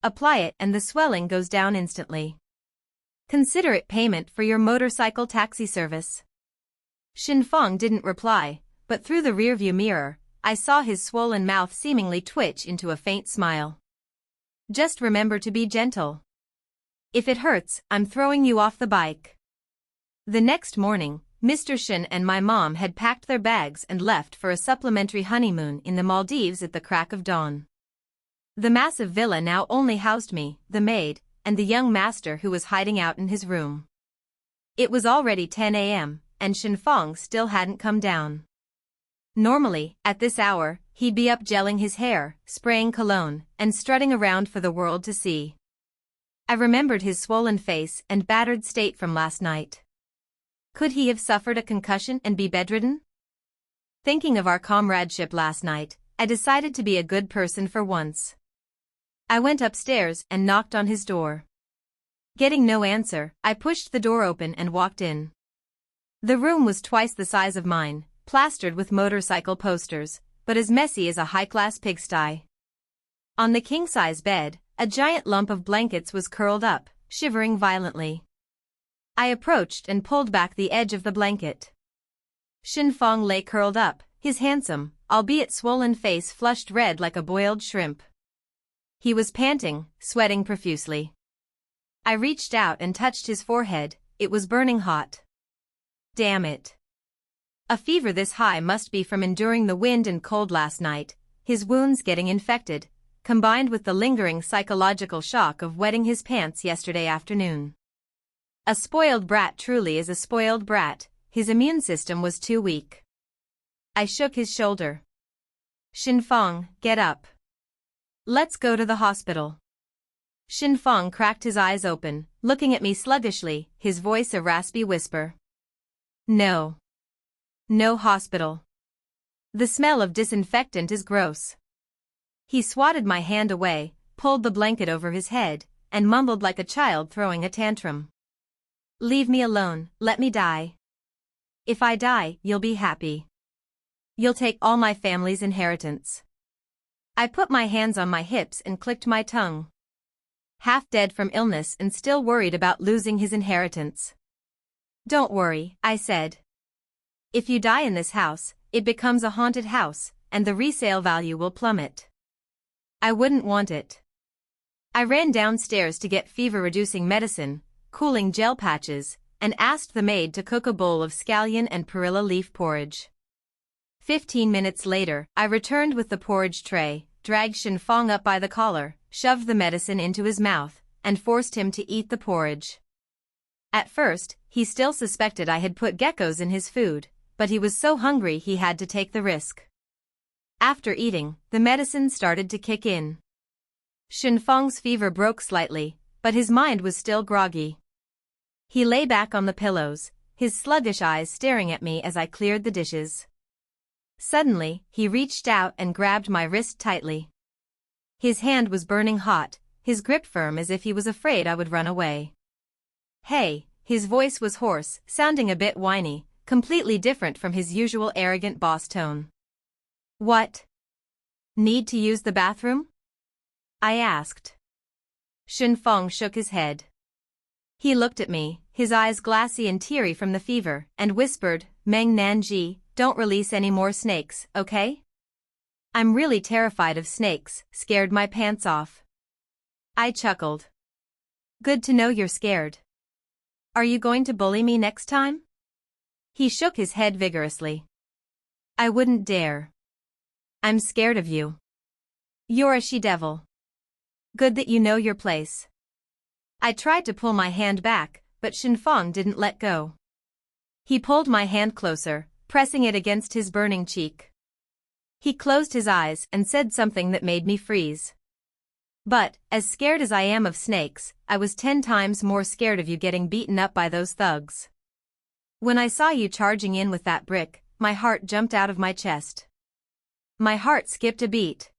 Apply it and the swelling goes down instantly. Consider it payment for your motorcycle taxi service. Xinfeng didn't reply, but through the rearview mirror, I saw his swollen mouth seemingly twitch into a faint smile. Just remember to be gentle. If it hurts, I'm throwing you off the bike. The next morning, Mr. Shin and my mom had packed their bags and left for a supplementary honeymoon in the Maldives at the crack of dawn. The massive villa now only housed me, the maid, and the young master who was hiding out in his room. It was already 10 a.m., and Xinfeng still hadn't come down. Normally, at this hour, he'd be up gelling his hair, spraying cologne, and strutting around for the world to see. I remembered his swollen face and battered state from last night. Could he have suffered a concussion and be bedridden? Thinking of our comradeship last night, I decided to be a good person for once. I went upstairs and knocked on his door. Getting no answer, I pushed the door open and walked in. The room was twice the size of mine, plastered with motorcycle posters, but as messy as a high-class pigsty. On the king-size bed, a giant lump of blankets was curled up, shivering violently. I approached and pulled back the edge of the blanket. Xinfeng lay curled up, his handsome, albeit swollen face flushed red like a boiled shrimp. He was panting, sweating profusely. I reached out and touched his forehead, it was burning hot. Damn it. A fever this high must be from enduring the wind and cold last night, his wounds getting infected, combined with the lingering psychological shock of wetting his pants yesterday afternoon. A spoiled brat truly is a spoiled brat, his immune system was too weak. I shook his shoulder. Xinfeng, get up. Let's go to the hospital. Xinfeng cracked his eyes open, looking at me sluggishly, his voice a raspy whisper. No. No hospital. The smell of disinfectant is gross. He swatted my hand away, pulled the blanket over his head, and mumbled like a child throwing a tantrum. "Leave me alone, let me die. If I die, you'll be happy. You'll take all my family's inheritance." I put my hands on my hips and clicked my tongue. Half dead from illness and still worried about losing his inheritance. "Don't worry," I said. "If you die in this house, it becomes a haunted house, and the resale value will plummet. I wouldn't want it." I ran downstairs to get fever-reducing medicine, cooling gel patches, and asked the maid to cook a bowl of scallion and perilla leaf porridge. 15 minutes later, I returned with the porridge tray, dragged Shin Fong up by the collar, shoved the medicine into his mouth, and forced him to eat the porridge. At first, he still suspected I had put geckos in his food, but he was so hungry he had to take the risk. After eating, the medicine started to kick in. Shin Fong's fever broke slightly, but his mind was still groggy. He lay back on the pillows, his sluggish eyes staring at me as I cleared the dishes. Suddenly, he reached out and grabbed my wrist tightly. His hand was burning hot, his grip firm as if he was afraid I would run away. "Hey," his voice was hoarse, sounding a bit whiny, completely different from his usual arrogant boss tone. "What? Need to use the bathroom?" I asked. Shin Fong shook his head. He looked at me, his eyes glassy and teary from the fever, and whispered, "Meng Nanji, don't release any more snakes, okay? I'm really terrified of snakes, scared my pants off." I chuckled. "Good to know you're scared. Are you going to bully me next time?" He shook his head vigorously. "I wouldn't dare. I'm scared of you. You're a she-devil. Good that you know your place." I tried to pull my hand back, but Shin Fong didn't let go. He pulled my hand closer, pressing it against his burning cheek. He closed his eyes and said something that made me freeze. "But, as scared as I am of snakes, I was 10 times more scared of you getting beaten up by those thugs. When I saw you charging in with that brick, my heart jumped out of my chest." My heart skipped a beat.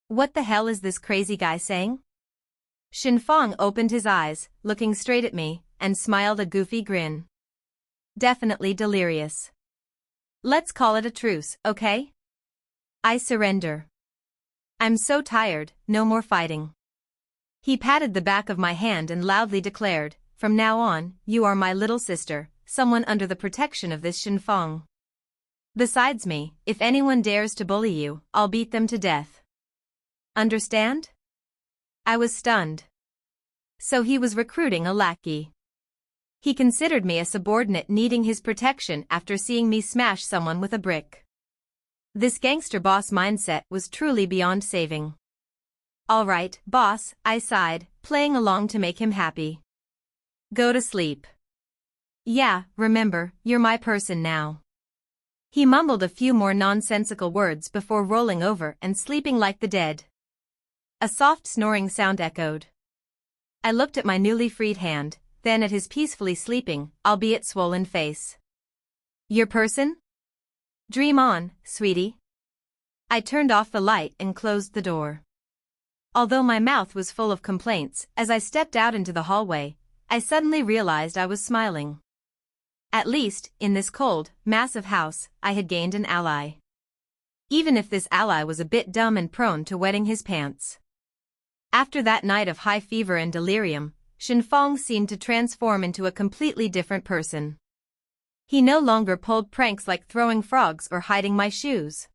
What the hell is this crazy guy saying? Shin Fong opened his eyes, looking straight at me, and smiled a goofy grin. "Definitely delirious. Let's call it a truce, okay? I surrender. I'm so tired, no more fighting." He patted the back of my hand and loudly declared, "From now on, you are my little sister, someone under the protection of this Shin Fong. Besides me, if anyone dares to bully you, I'll beat them to death. Understand?" I was stunned. So he was recruiting a lackey. He considered me a subordinate needing his protection after seeing me smash someone with a brick. This gangster boss mindset was truly beyond saving. "All right, boss," I sighed, playing along to make him happy. "Go to sleep. Yeah, remember, you're my person now." He mumbled a few more nonsensical words before rolling over and sleeping like the dead. A soft snoring sound echoed. I looked at my newly freed hand, then at his peacefully sleeping, albeit swollen face. "Your person? Dream on, sweetie." I turned off the light and closed the door. Although my mouth was full of complaints, as I stepped out into the hallway, I suddenly realized I was smiling. At least, in this cold, massive house, I had gained an ally. Even if this ally was a bit dumb and prone to wetting his pants. After that night of high fever and delirium, Shin Fong seemed to transform into a completely different person. He no longer pulled pranks like throwing frogs or hiding my shoes.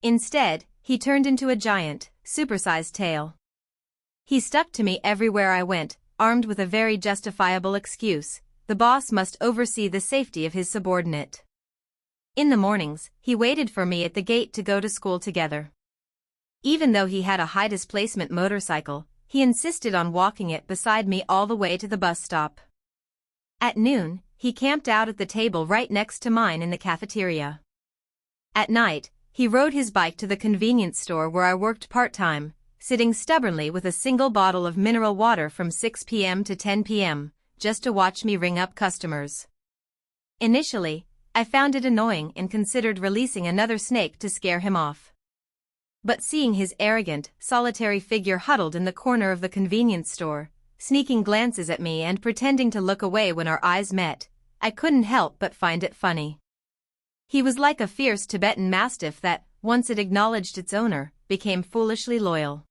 Instead, he turned into a giant, supersized tail. He stuck to me everywhere I went, armed with a very justifiable excuse: the boss must oversee the safety of his subordinate. In the mornings, he waited for me at the gate to go to school together. Even though he had a high displacement motorcycle, he insisted on walking it beside me all the way to the bus stop. At noon, he camped out at the table right next to mine in the cafeteria. At night, he rode his bike to the convenience store where I worked part-time, sitting stubbornly with a single bottle of mineral water from 6 p.m. to 10 p.m., just to watch me ring up customers. Initially, I found it annoying and considered releasing another snake to scare him off. But seeing his arrogant, solitary figure huddled in the corner of the convenience store, sneaking glances at me and pretending to look away when our eyes met, I couldn't help but find it funny. He was like a fierce Tibetan mastiff that, once it acknowledged its owner, became foolishly loyal.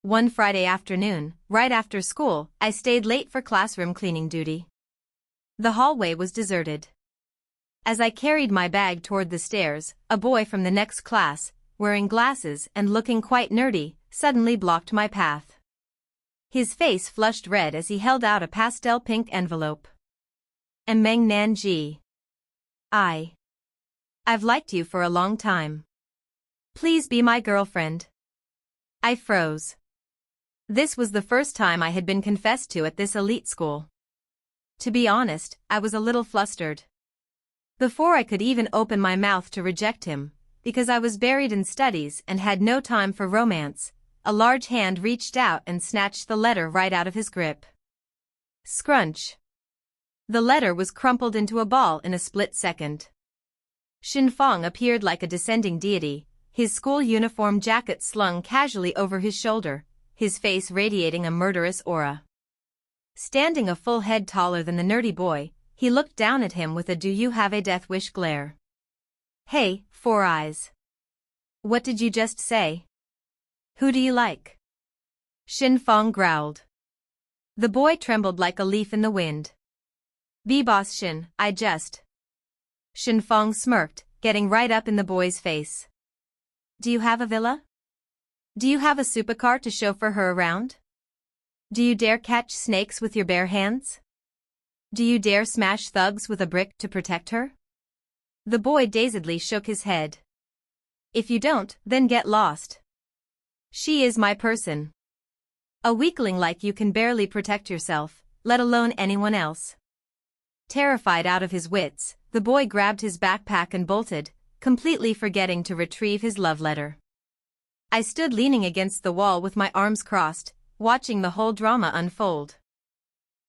One Friday afternoon, right after school, I stayed late for classroom cleaning duty. The hallway was deserted. As I carried my bag toward the stairs, a boy from the next class, wearing glasses and looking quite nerdy, suddenly blocked my path. His face flushed red as he held out a pastel pink envelope. Meng Nan Ji. I've liked you for a long time. Please be my girlfriend. I froze. This was the first time I had been confessed to at this elite school. To be honest, I was a little flustered. Before I could even open my mouth to reject him, because I was buried in studies and had no time for romance, a large hand reached out and snatched the letter right out of his grip. Scrunch. The letter was crumpled into a ball in a split second. Xin Fang appeared like a descending deity, his school uniform jacket slung casually over his shoulder, his face radiating a murderous aura. Standing a full head taller than the nerdy boy, he looked down at him with a "Do you have a death wish" glare. Hey, Four Eyes. What did you just say? Who do you like? Xin Fang growled. The boy trembled like a leaf in the wind. Boss Xin, I just. Xin Fang smirked, getting right up in the boy's face. Do you have a villa? Do you have a supercar to chauffeur her around? Do you dare catch snakes with your bare hands? Do you dare smash thugs with a brick to protect her? The boy dazedly shook his head. If you don't, then get lost. She is my person. A weakling like you can barely protect yourself, let alone anyone else. Terrified out of his wits, the boy grabbed his backpack and bolted, completely forgetting to retrieve his love letter. I stood leaning against the wall with my arms crossed, watching the whole drama unfold.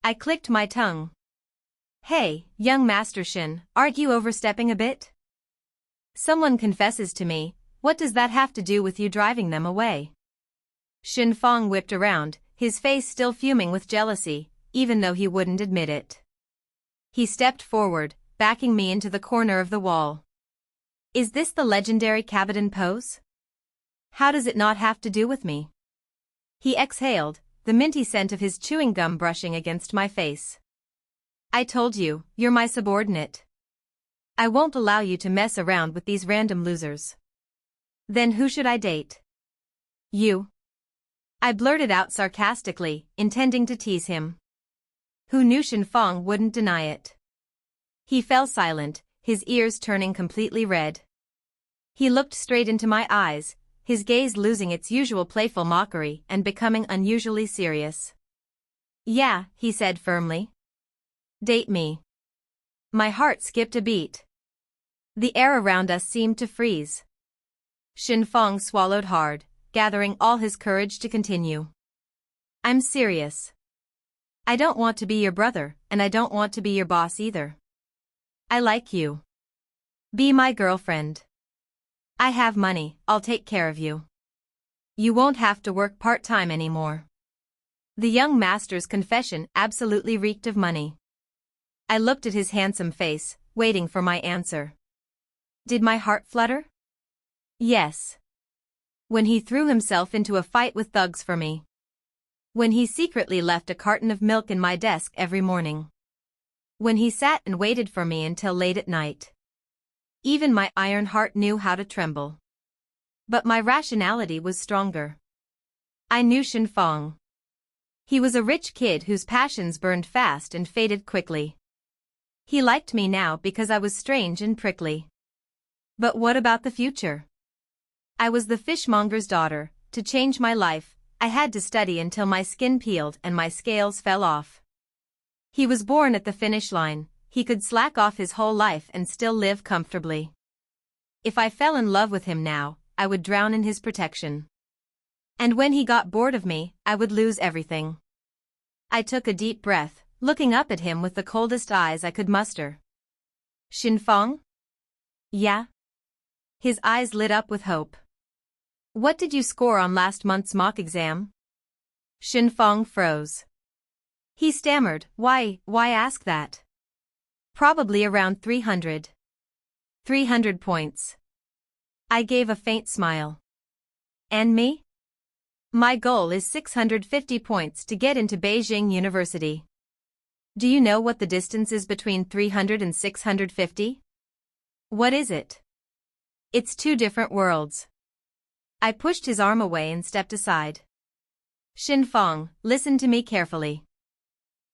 I clicked my tongue. Hey, young Master Xin, aren't you overstepping a bit? Someone confesses to me, what does that have to do with you driving them away? Xin Fang whipped around, his face still fuming with jealousy, even though he wouldn't admit it. He stepped forward, backing me into the corner of the wall. Is this the legendary Cabotin pose? How does it not have to do with me? He exhaled, the minty scent of his chewing gum brushing against my face. I told you, you're my subordinate. I won't allow you to mess around with these random losers. Then who should I date? You. I blurted out sarcastically, intending to tease him. Who knew Xin Fang wouldn't deny it? He fell silent, his ears turning completely red. He looked straight into my eyes, his gaze losing its usual playful mockery and becoming unusually serious. Yeah, he said firmly. Date me. My heart skipped a beat. The air around us seemed to freeze. Xin Fang swallowed hard, gathering all his courage to continue. I'm serious. I don't want to be your brother, and I don't want to be your boss either. I like you. Be my girlfriend. I have money, I'll take care of you. You won't have to work part-time anymore. The young master's confession absolutely reeked of money. I looked at his handsome face, waiting for my answer. Did my heart flutter? Yes. When he threw himself into a fight with thugs for me. When he secretly left a carton of milk in my desk every morning. When he sat and waited for me until late at night. Even my iron heart knew how to tremble. But my rationality was stronger. I knew Xin Fang. He was a rich kid whose passions burned fast and faded quickly. He liked me now because I was strange and prickly. But what about the future? I was the fishmonger's daughter. To change my life, I had to study until my skin peeled and my scales fell off. He was born at the finish line. He could slack off his whole life and still live comfortably. If I fell in love with him now, I would drown in his protection. And when he got bored of me, I would lose everything. I took a deep breath, looking up at him with the coldest eyes I could muster. Xin Fang? Yeah? His eyes lit up with hope. What did you score on last month's mock exam? Shinfeng froze. He stammered, Why ask that? Probably around 300. 300 points. I gave a faint smile. And me? My goal is 650 points to get into Beijing University. Do you know what the distance is between 300 and 650? What is it? It's two different worlds. I pushed his arm away and stepped aside. Shinfeng, listen to me carefully.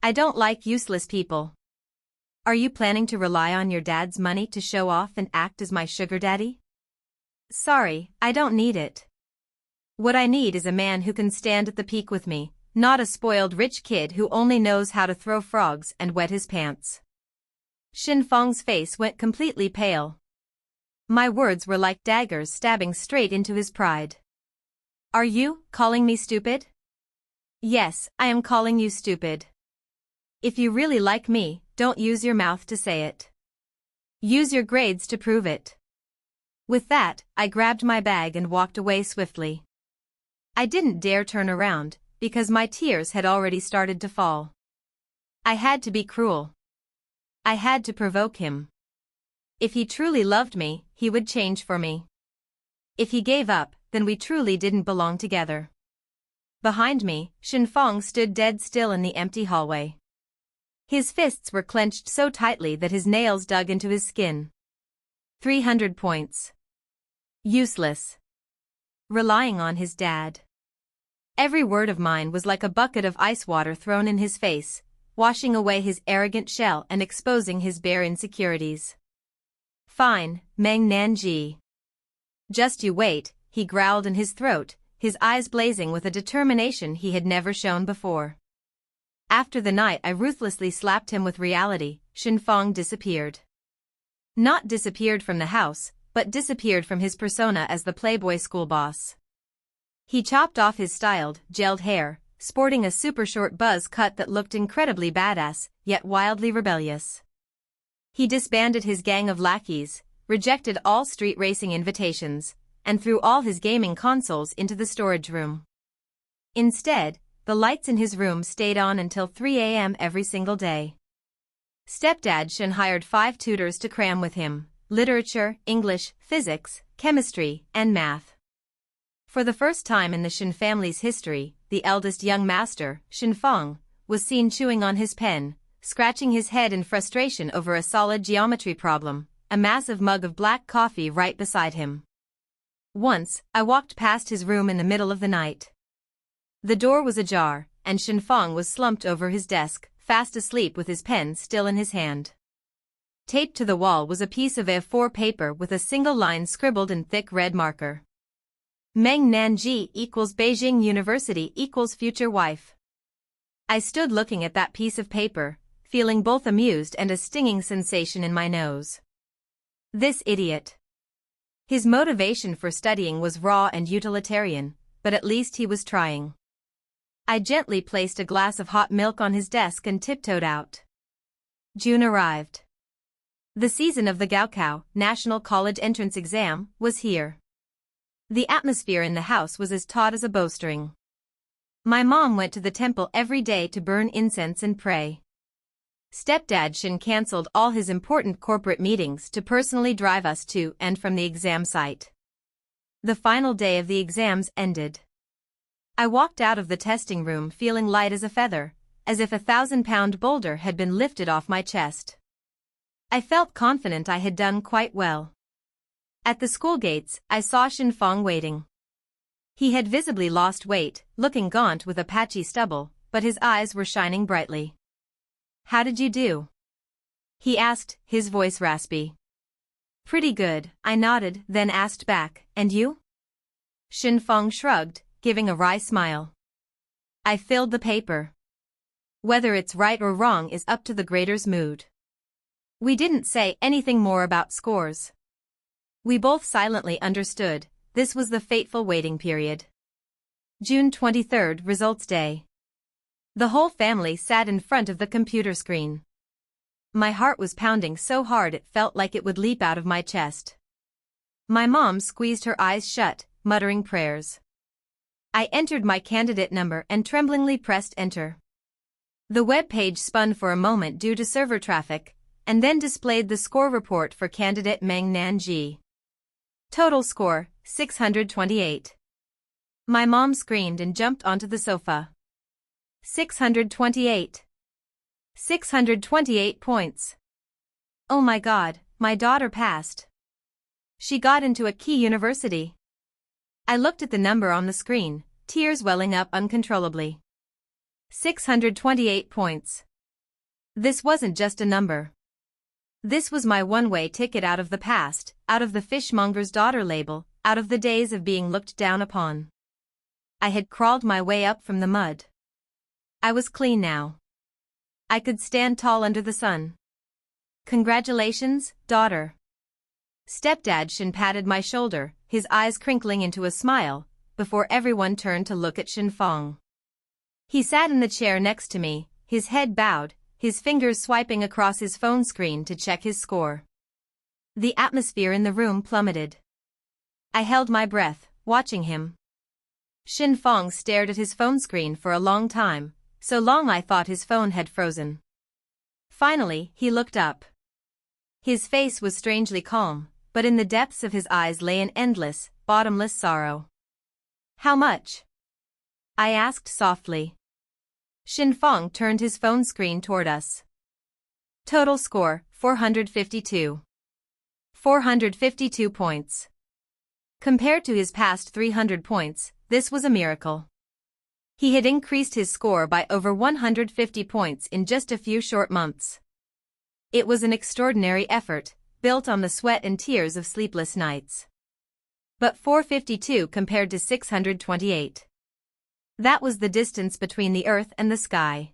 I don't like useless people. Are you planning to rely on your dad's money to show off and act as my sugar daddy? Sorry, I don't need it. What I need is a man who can stand at the peak with me, not a spoiled rich kid who only knows how to throw frogs and wet his pants. Shinfeng's face went completely pale. My words were like daggers stabbing straight into his pride. Are you calling me stupid? Yes, I am calling you stupid. If you really like me, don't use your mouth to say it. Use your grades to prove it. With that, I grabbed my bag and walked away swiftly. I didn't dare turn around, because my tears had already started to fall. I had to be cruel. I had to provoke him. If he truly loved me, he would change for me. If he gave up, then we truly didn't belong together. Behind me, Shinfeng stood dead still in the empty hallway. His fists were clenched so tightly that his nails dug into his skin. 300 points. Useless. Relying on his dad. Every word of mine was like a bucket of ice water thrown in his face, washing away his arrogant shell and exposing his bare insecurities. Fine, Meng Nanji. Just you wait, he growled in his throat, his eyes blazing with a determination he had never shown before. After the night I ruthlessly slapped him with reality, Shinfeng disappeared. Not disappeared from the house, but disappeared from his persona as the playboy school boss. He chopped off his styled, gelled hair, sporting a super short buzz cut that looked incredibly badass, yet wildly rebellious. He disbanded his gang of lackeys, rejected all street racing invitations, and threw all his gaming consoles into the storage room. Instead, the lights in his room stayed on until 3 a.m. every single day. Stepdad Shin hired 5 tutors to cram with him: literature, English, physics, chemistry, and math. For the first time in the Shin family's history, the eldest young master, Shinfeng, was seen chewing on his pen, scratching his head in frustration over a solid geometry problem, a massive mug of black coffee right beside him. Once, I walked past his room in the middle of the night. The door was ajar, and Shinfeng was slumped over his desk, fast asleep with his pen still in his hand. Taped to the wall was a piece of A4 paper with a single line scribbled in thick red marker. Meng Nanji equals Beijing University equals future wife. I stood looking at that piece of paper, feeling both amused and a stinging sensation in my nose. This idiot. His motivation for studying was raw and utilitarian, but at least he was trying. I gently placed a glass of hot milk on his desk and tiptoed out. June arrived. The season of the Gaokao, National College Entrance Exam, was here. The atmosphere in the house was as taut as a bowstring. My mom went to the temple every day to burn incense and pray. Stepdad Shin cancelled all his important corporate meetings to personally drive us to and from the exam site. The final day of the exams ended. I walked out of the testing room feeling light as a feather, as if a 1,000-pound boulder had been lifted off my chest. I felt confident I had done quite well. At the school gates, I saw Shinfeng waiting. He had visibly lost weight, looking gaunt with a patchy stubble, but his eyes were shining brightly. How did you do? He asked, his voice raspy. Pretty good, I nodded, then asked back, and you? Shinfeng shrugged, giving a wry smile. I filled the paper. Whether it's right or wrong is up to the grader's mood. We didn't say anything more about scores. We both silently understood, this was the fateful waiting period. June 23rd, Results Day. The whole family sat in front of the computer screen. My heart was pounding so hard it felt like it would leap out of my chest. My mom squeezed her eyes shut, muttering prayers. I entered my candidate number and tremblingly pressed enter. The web page spun for a moment due to server traffic, and then displayed the score report for candidate Meng Nanji. Total score, 628. My mom screamed and jumped onto the sofa. 628. 628 points. Oh my God, my daughter passed. She got into a key university. I looked at the number on the screen, tears welling up uncontrollably. 628 points. This wasn't just a number. This was my one-way ticket out of the past, out of the fishmonger's daughter label, out of the days of being looked down upon. I had crawled my way up from the mud. I was clean now. I could stand tall under the sun. Congratulations, daughter. Stepdad Shin patted my shoulder, his eyes crinkling into a smile, before everyone turned to look at Shin Fong. He sat in the chair next to me, his head bowed, his fingers swiping across his phone screen to check his score. The atmosphere in the room plummeted. I held my breath, watching him. Shin Fong stared at his phone screen for a long time, so long I thought his phone had frozen. Finally, he looked up. His face was strangely calm, but in the depths of his eyes lay an endless, bottomless sorrow. How much? I asked softly. Shin Fong turned his phone screen toward us. Total score, 452. 452 points. Compared to his past 300 points, this was a miracle. He had increased his score by over 150 points in just a few short months. It was an extraordinary effort, built on the sweat and tears of sleepless nights. But 452 compared to 628. That was the distance between the earth and the sky.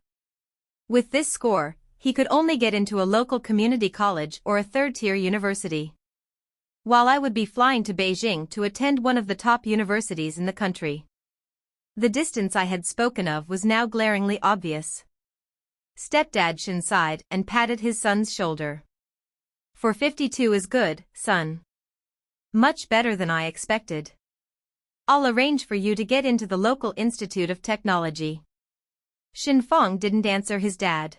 With this score, he could only get into a local community college or a third-tier university, while I would be flying to Beijing to attend one of the top universities in the country. The distance I had spoken of was now glaringly obvious. Stepdad Shin sighed and patted his son's shoulder. 452 is good, son. Much better than I expected. I'll arrange for you to get into the local Institute of Technology. Shin Fong didn't answer his dad.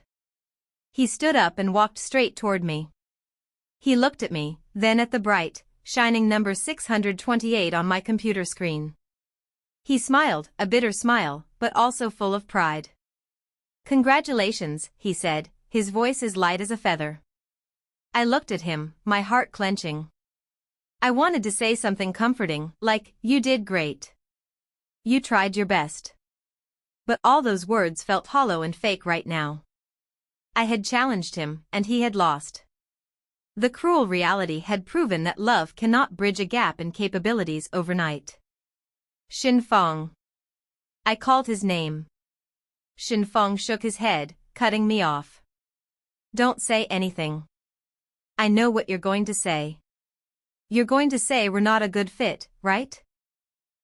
He stood up and walked straight toward me. He looked at me, then at the bright, shining number 628 on my computer screen. He smiled, a bitter smile, but also full of pride. Congratulations, he said, his voice as light as a feather. I looked at him, my heart clenching. I wanted to say something comforting, like, you did great. You tried your best. But all those words felt hollow and fake right now. I had challenged him, and he had lost. The cruel reality had proven that love cannot bridge a gap in capabilities overnight. Shin Fong. I called his name. Shin Fong shook his head, cutting me off. Don't say anything. I know what you're going to say. You're going to say we're not a good fit, right?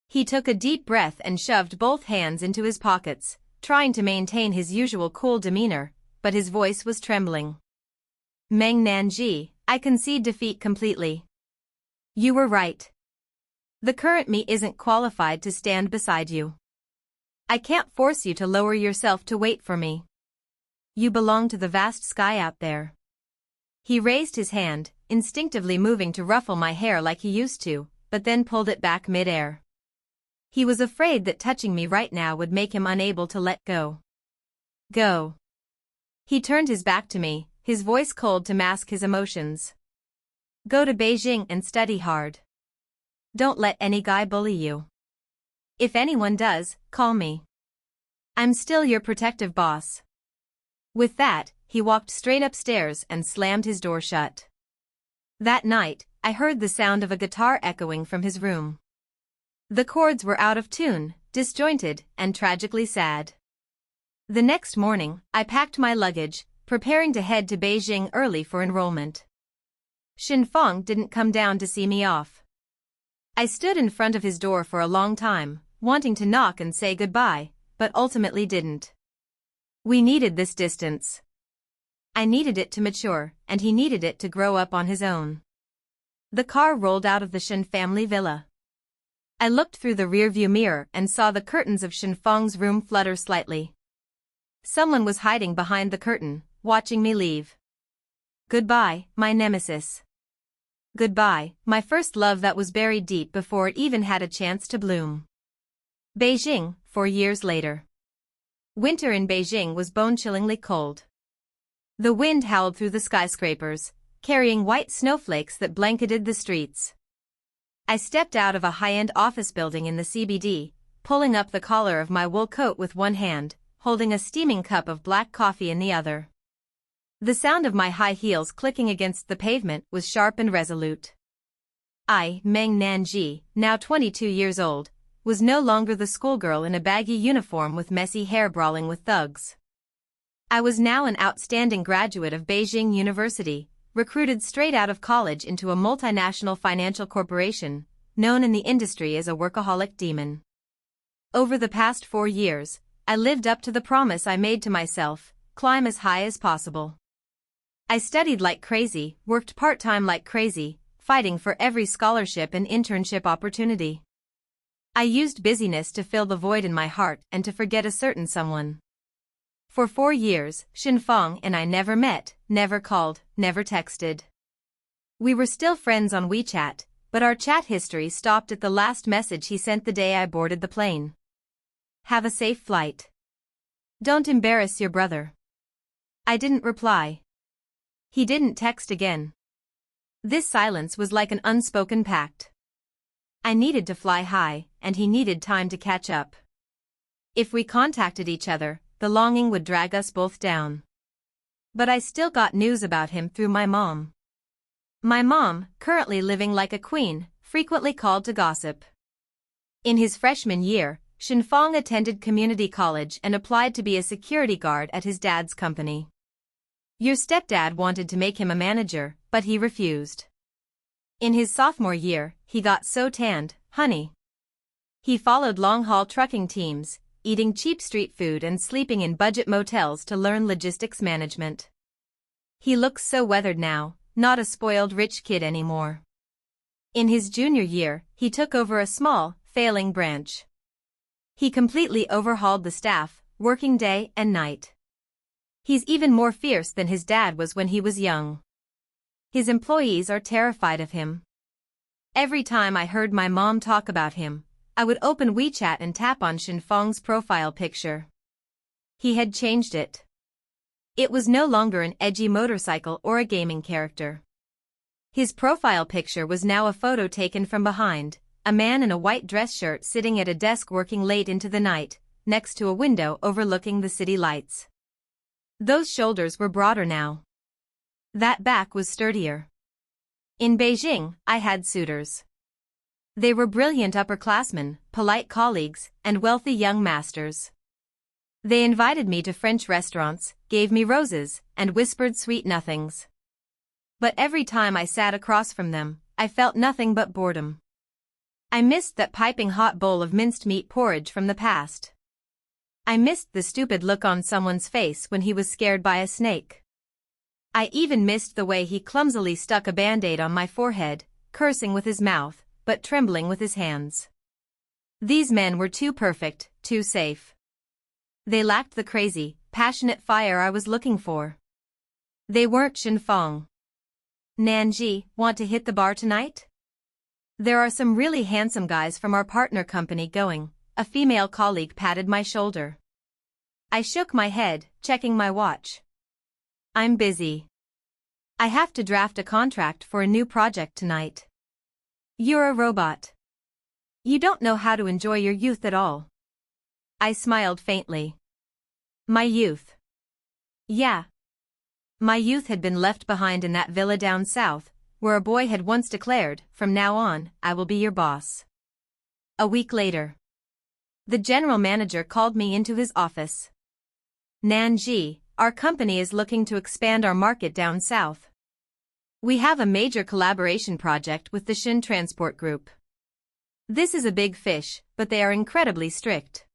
He took a deep breath and shoved both hands into his pockets, trying to maintain his usual cool demeanor, but his voice was trembling. Meng Nanji, I concede defeat completely. You were right. The current me isn't qualified to stand beside you. I can't force you to lower yourself to wait for me. You belong to the vast sky out there. He raised his hand, instinctively moving to ruffle my hair like he used to, but then pulled it back mid-air. He was afraid that touching me right now would make him unable to let go. Go. He turned his back to me, his voice cold to mask his emotions. Go to Beijing and study hard. Don't let any guy bully you. If anyone does, call me. I'm still your protective boss. With that, he walked straight upstairs and slammed his door shut. That night, I heard the sound of a guitar echoing from his room. The chords were out of tune, disjointed, and tragically sad. The next morning, I packed my luggage, preparing to head to Beijing early for enrollment. Shin Fong didn't come down to see me off. I stood in front of his door for a long time, wanting to knock and say goodbye, but ultimately didn't. We needed this distance. I needed it to mature, and he needed it to grow up on his own. The car rolled out of the Shin family villa. I looked through the rearview mirror and saw the curtains of Shenfeng's room flutter slightly. Someone was hiding behind the curtain, watching me leave. Goodbye, my nemesis. Goodbye, my first love that was buried deep before it even had a chance to bloom. Beijing, 4 years later. Winter in Beijing was bone-chillingly cold. The wind howled through the skyscrapers, carrying white snowflakes that blanketed the streets. I stepped out of a high-end office building in the CBD, pulling up the collar of my wool coat with one hand, holding a steaming cup of black coffee in the other. The sound of my high heels clicking against the pavement was sharp and resolute. I, Meng Nanji, now 22 years old, was no longer the schoolgirl in a baggy uniform with messy hair brawling with thugs. I was now an outstanding graduate of Beijing University, recruited straight out of college into a multinational financial corporation, known in the industry as a workaholic demon. Over the past 4 years, I lived up to the promise I made to myself: climb as high as possible. I studied like crazy, worked part-time like crazy, fighting for every scholarship and internship opportunity. I used busyness to fill the void in my heart and to forget a certain someone. For 4 years, Shenfeng and I never met, never called, never texted. We were still friends on WeChat, but our chat history stopped at the last message he sent the day I boarded the plane. Have a safe flight. Don't embarrass your brother. I didn't reply. He didn't text again. This silence was like an unspoken pact. I needed to fly high, and he needed time to catch up. If we contacted each other, the longing would drag us both down. But I still got news about him through my mom. My mom, currently living like a queen, frequently called to gossip. In his freshman year, Shenfeng attended community college and applied to be a security guard at his dad's company. Your stepdad wanted to make him a manager, but he refused. In his sophomore year, he got so tanned, honey. He followed long-haul trucking teams, eating cheap street food and sleeping in budget motels to learn logistics management. He looks so weathered now, not a spoiled rich kid anymore. In his junior year, he took over a small, failing branch. He completely overhauled the staff, working day and night. He's even more fierce than his dad was when he was young. His employees are terrified of him. Every time I heard my mom talk about him, I would open WeChat and tap on Shenfeng's profile picture. He had changed it. It was no longer an edgy motorcycle or a gaming character. His profile picture was now a photo taken from behind, a man in a white dress shirt sitting at a desk working late into the night, next to a window overlooking the city lights. Those shoulders were broader now. That back was sturdier. In Beijing, I had suitors. They were brilliant upperclassmen, polite colleagues, and wealthy young masters. They invited me to French restaurants, gave me roses, and whispered sweet nothings. But every time I sat across from them, I felt nothing but boredom. I missed that piping hot bowl of minced meat porridge from the past. I missed the stupid look on someone's face when he was scared by a snake. I even missed the way he clumsily stuck a band-aid on my forehead, cursing with his mouth, but trembling with his hands. These men were too perfect, too safe. They lacked the crazy, passionate fire I was looking for. They weren't Shenfeng. Nanji, want to hit the bar tonight? There are some really handsome guys from our partner company going. A female colleague patted my shoulder. I shook my head, checking my watch. I'm busy. I have to draft a contract for a new project tonight. You're a robot. You don't know how to enjoy your youth at all. I smiled faintly. My youth. Yeah. My youth had been left behind in that villa down south, where a boy had once declared, "From now on, I will be your boss." A week later, the general manager called me into his office. Nanji, our company is looking to expand our market down south. We have a major collaboration project with the Shin Transport Group. This is a big fish, but they are incredibly strict.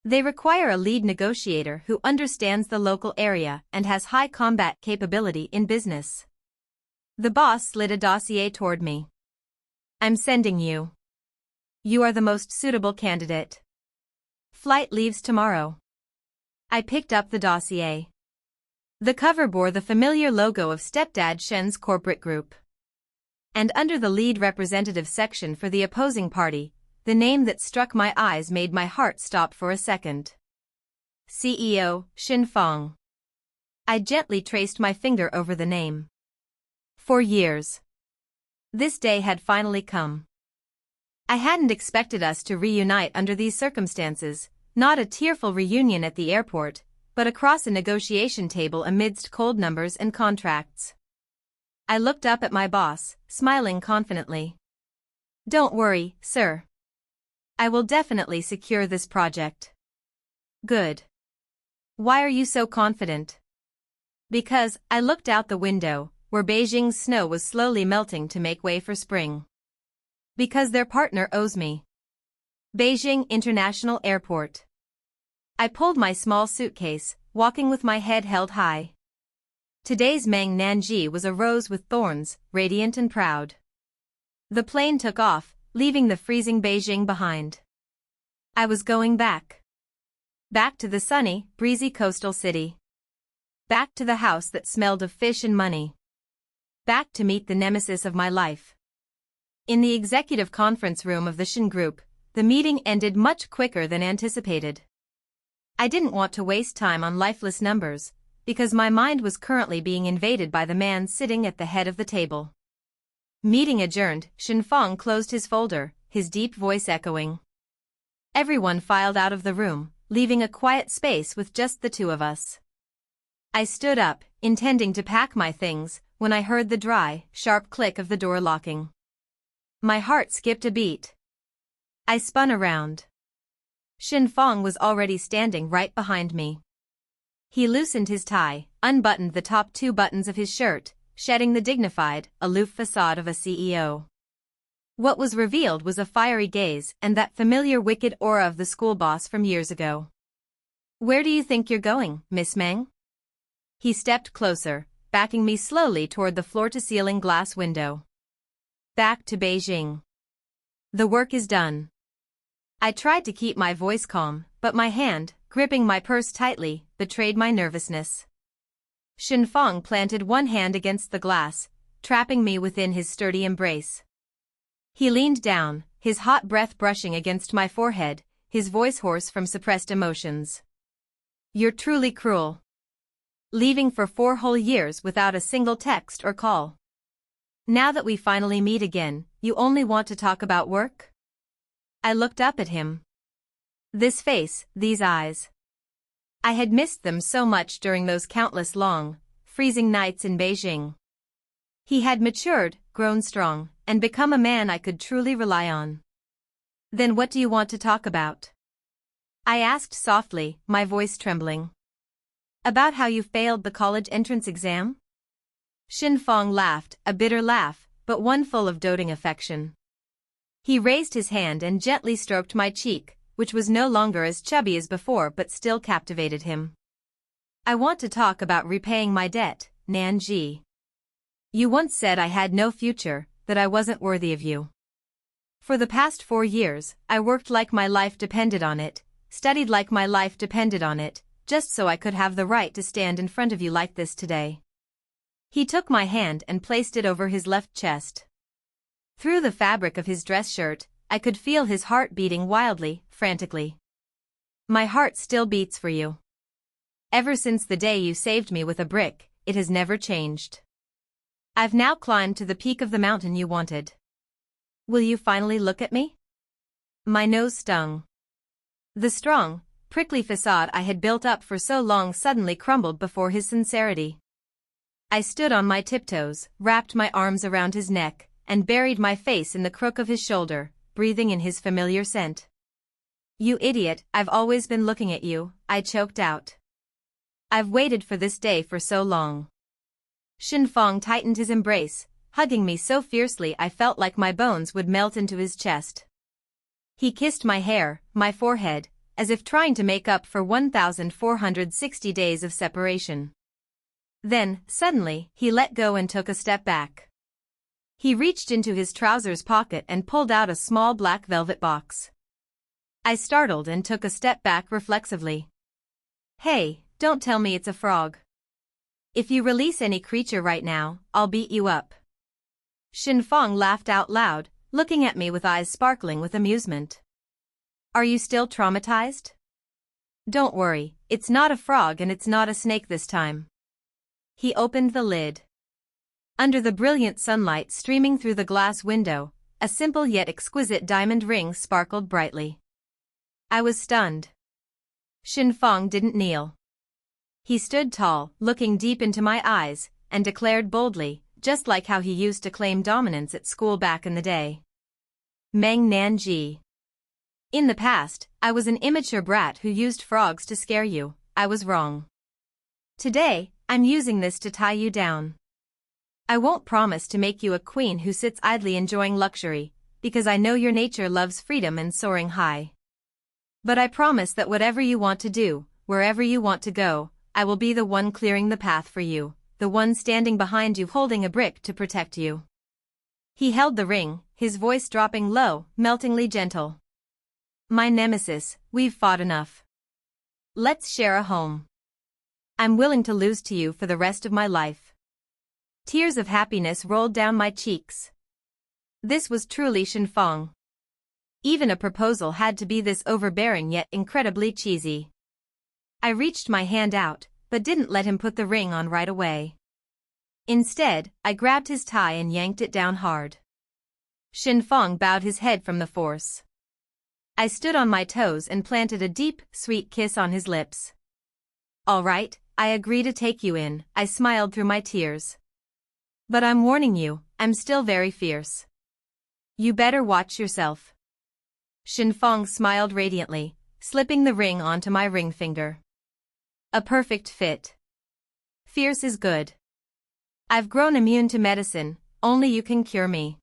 They require a lead negotiator who understands the local area and has high combat capability in business. The boss slid a dossier toward me. I'm sending you. You are the most suitable candidate. Flight leaves tomorrow. I picked up the dossier. The cover bore the familiar logo of Stepdad Shen's corporate group. And under the lead representative section for the opposing party, the name that struck my eyes made my heart stop for a second. CEO, Shin Fong. I gently traced my finger over the name. For years. This day had finally come. I hadn't expected us to reunite under these circumstances, not a tearful reunion at the airport, but across a negotiation table amidst cold numbers and contracts. I looked up at my boss, smiling confidently. Don't worry, sir. I will definitely secure this project. Good. Why are you so confident? Because I looked out the window, where Beijing's snow was slowly melting to make way for spring. Because their partner owes me. Beijing International Airport. I pulled my small suitcase, walking with my head held high. Today's Meng Nanji was a rose with thorns, radiant and proud. The plane took off, leaving the freezing Beijing behind. I was going back. Back to the sunny, breezy coastal city. Back to the house that smelled of fish and money. Back to meet the nemesis of my life. In the executive conference room of the Shin Group, the meeting ended much quicker than anticipated. I didn't want to waste time on lifeless numbers, because my mind was currently being invaded by the man sitting at the head of the table. Meeting adjourned, Shin Fong closed his folder, his deep voice echoing. Everyone filed out of the room, leaving a quiet space with just the two of us. I stood up, intending to pack my things, when I heard the dry, sharp click of the door locking. My heart skipped a beat. I spun around. Shin Fong was already standing right behind me. He loosened his tie, unbuttoned the top 2 buttons of his shirt, shedding the dignified, aloof facade of a CEO. What was revealed was a fiery gaze and that familiar wicked aura of the school boss from years ago. Where do you think you're going, Miss Meng? He stepped closer, backing me slowly toward the floor-to-ceiling glass window. Back to Beijing. The work is done. I tried to keep my voice calm, but my hand, gripping my purse tightly, betrayed my nervousness. Shin Fong planted one hand against the glass, trapping me within his sturdy embrace. He leaned down, his hot breath brushing against my forehead, his voice hoarse from suppressed emotions. You're truly cruel. Leaving for 4 whole years without a single text or call. Now that we finally meet again, you only want to talk about work? I looked up at him. This face, these eyes. I had missed them so much during those countless long, freezing nights in Beijing. He had matured, grown strong, and become a man I could truly rely on. Then what do you want to talk about? I asked softly, my voice trembling. About how you failed the college entrance exam? Shin Fong laughed, a bitter laugh, but one full of doting affection. He raised his hand and gently stroked my cheek, which was no longer as chubby as before but still captivated him. I want to talk about repaying my debt, Nanji. You once said I had no future, that I wasn't worthy of you. For the past 4 years, I worked like my life depended on it, studied like my life depended on it, just so I could have the right to stand in front of you like this today. He took my hand and placed it over his left chest. Through the fabric of his dress shirt, I could feel his heart beating wildly, frantically. My heart still beats for you. Ever since the day you saved me with a brick, it has never changed. I've now climbed to the peak of the mountain you wanted. Will you finally look at me? My nose stung. The strong, prickly facade I had built up for so long suddenly crumbled before his sincerity. I stood on my tiptoes, wrapped my arms around his neck, and buried my face in the crook of his shoulder, breathing in his familiar scent. You idiot, I've always been looking at you, I choked out. I've waited for this day for so long. Shin Fong tightened his embrace, hugging me so fiercely I felt like my bones would melt into his chest. He kissed my hair, my forehead, as if trying to make up for 1,460 days of separation. Then, suddenly, he let go and took a step back. He reached into his trousers pocket and pulled out a small black velvet box. I startled and took a step back reflexively. Hey, don't tell me it's a frog. If you release any creature right now, I'll beat you up. Xinfang laughed out loud, looking at me with eyes sparkling with amusement. Are you still traumatized? Don't worry, it's not a frog and it's not a snake this time. He opened the lid. Under the brilliant sunlight streaming through the glass window, a simple yet exquisite diamond ring sparkled brightly. I was stunned. Xinfang didn't kneel. He stood tall, looking deep into my eyes, and declared boldly, just like how he used to claim dominance at school back in the day. Meng Nanji. In the past, I was an immature brat who used frogs to scare you. I was wrong. Today, I'm using this to tie you down. I won't promise to make you a queen who sits idly enjoying luxury, because I know your nature loves freedom and soaring high. But I promise that whatever you want to do, wherever you want to go, I will be the one clearing the path for you, the one standing behind you holding a brick to protect you. He held the ring, his voice dropping low, meltingly gentle. My nemesis, we've fought enough. Let's share a home. I'm willing to lose to you for the rest of my life. Tears of happiness rolled down my cheeks. This was truly Xinfang. Even a proposal had to be this overbearing yet incredibly cheesy. I reached my hand out, but didn't let him put the ring on right away. Instead, I grabbed his tie and yanked it down hard. Xinfang bowed his head from the force. I stood on my toes and planted a deep, sweet kiss on his lips. All right, I agree to take you in, I smiled through my tears. But I'm warning you, I'm still very fierce. You better watch yourself. Xinfang smiled radiantly, slipping the ring onto my ring finger. A perfect fit. Fierce is good. I've grown immune to medicine, only you can cure me.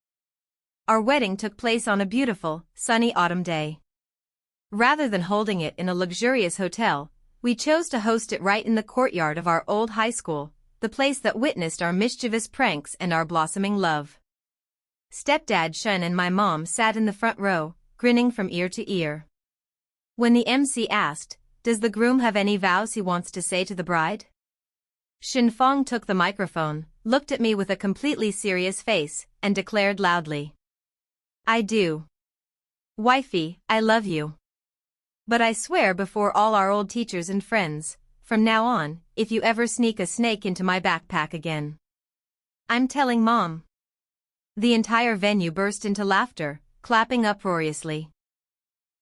Our wedding took place on a beautiful, sunny autumn day. Rather than holding it in a luxurious hotel, we chose to host it right in the courtyard of our old high school, the place that witnessed our mischievous pranks and our blossoming love. Stepdad Shen and my mom sat in the front row, grinning from ear to ear. When the MC asked, "Does the groom have any vows he wants to say to the bride?" Xinfang took the microphone, looked at me with a completely serious face, and declared loudly. I do. Wifey, I love you. But I swear before all our old teachers and friends, from now on, if you ever sneak a snake into my backpack again. I'm telling Mom. The entire venue burst into laughter, clapping uproariously.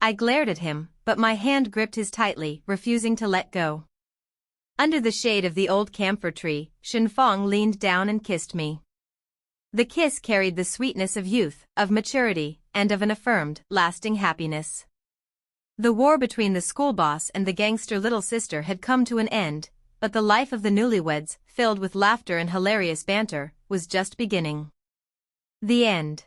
I glared at him, but my hand gripped his tightly, refusing to let go. Under the shade of the old camphor tree, Xinfang leaned down and kissed me. The kiss carried the sweetness of youth, of maturity, and of an affirmed, lasting happiness. The war between the school boss and the gangster little sister had come to an end, but the life of the newlyweds, filled with laughter and hilarious banter, was just beginning. The end.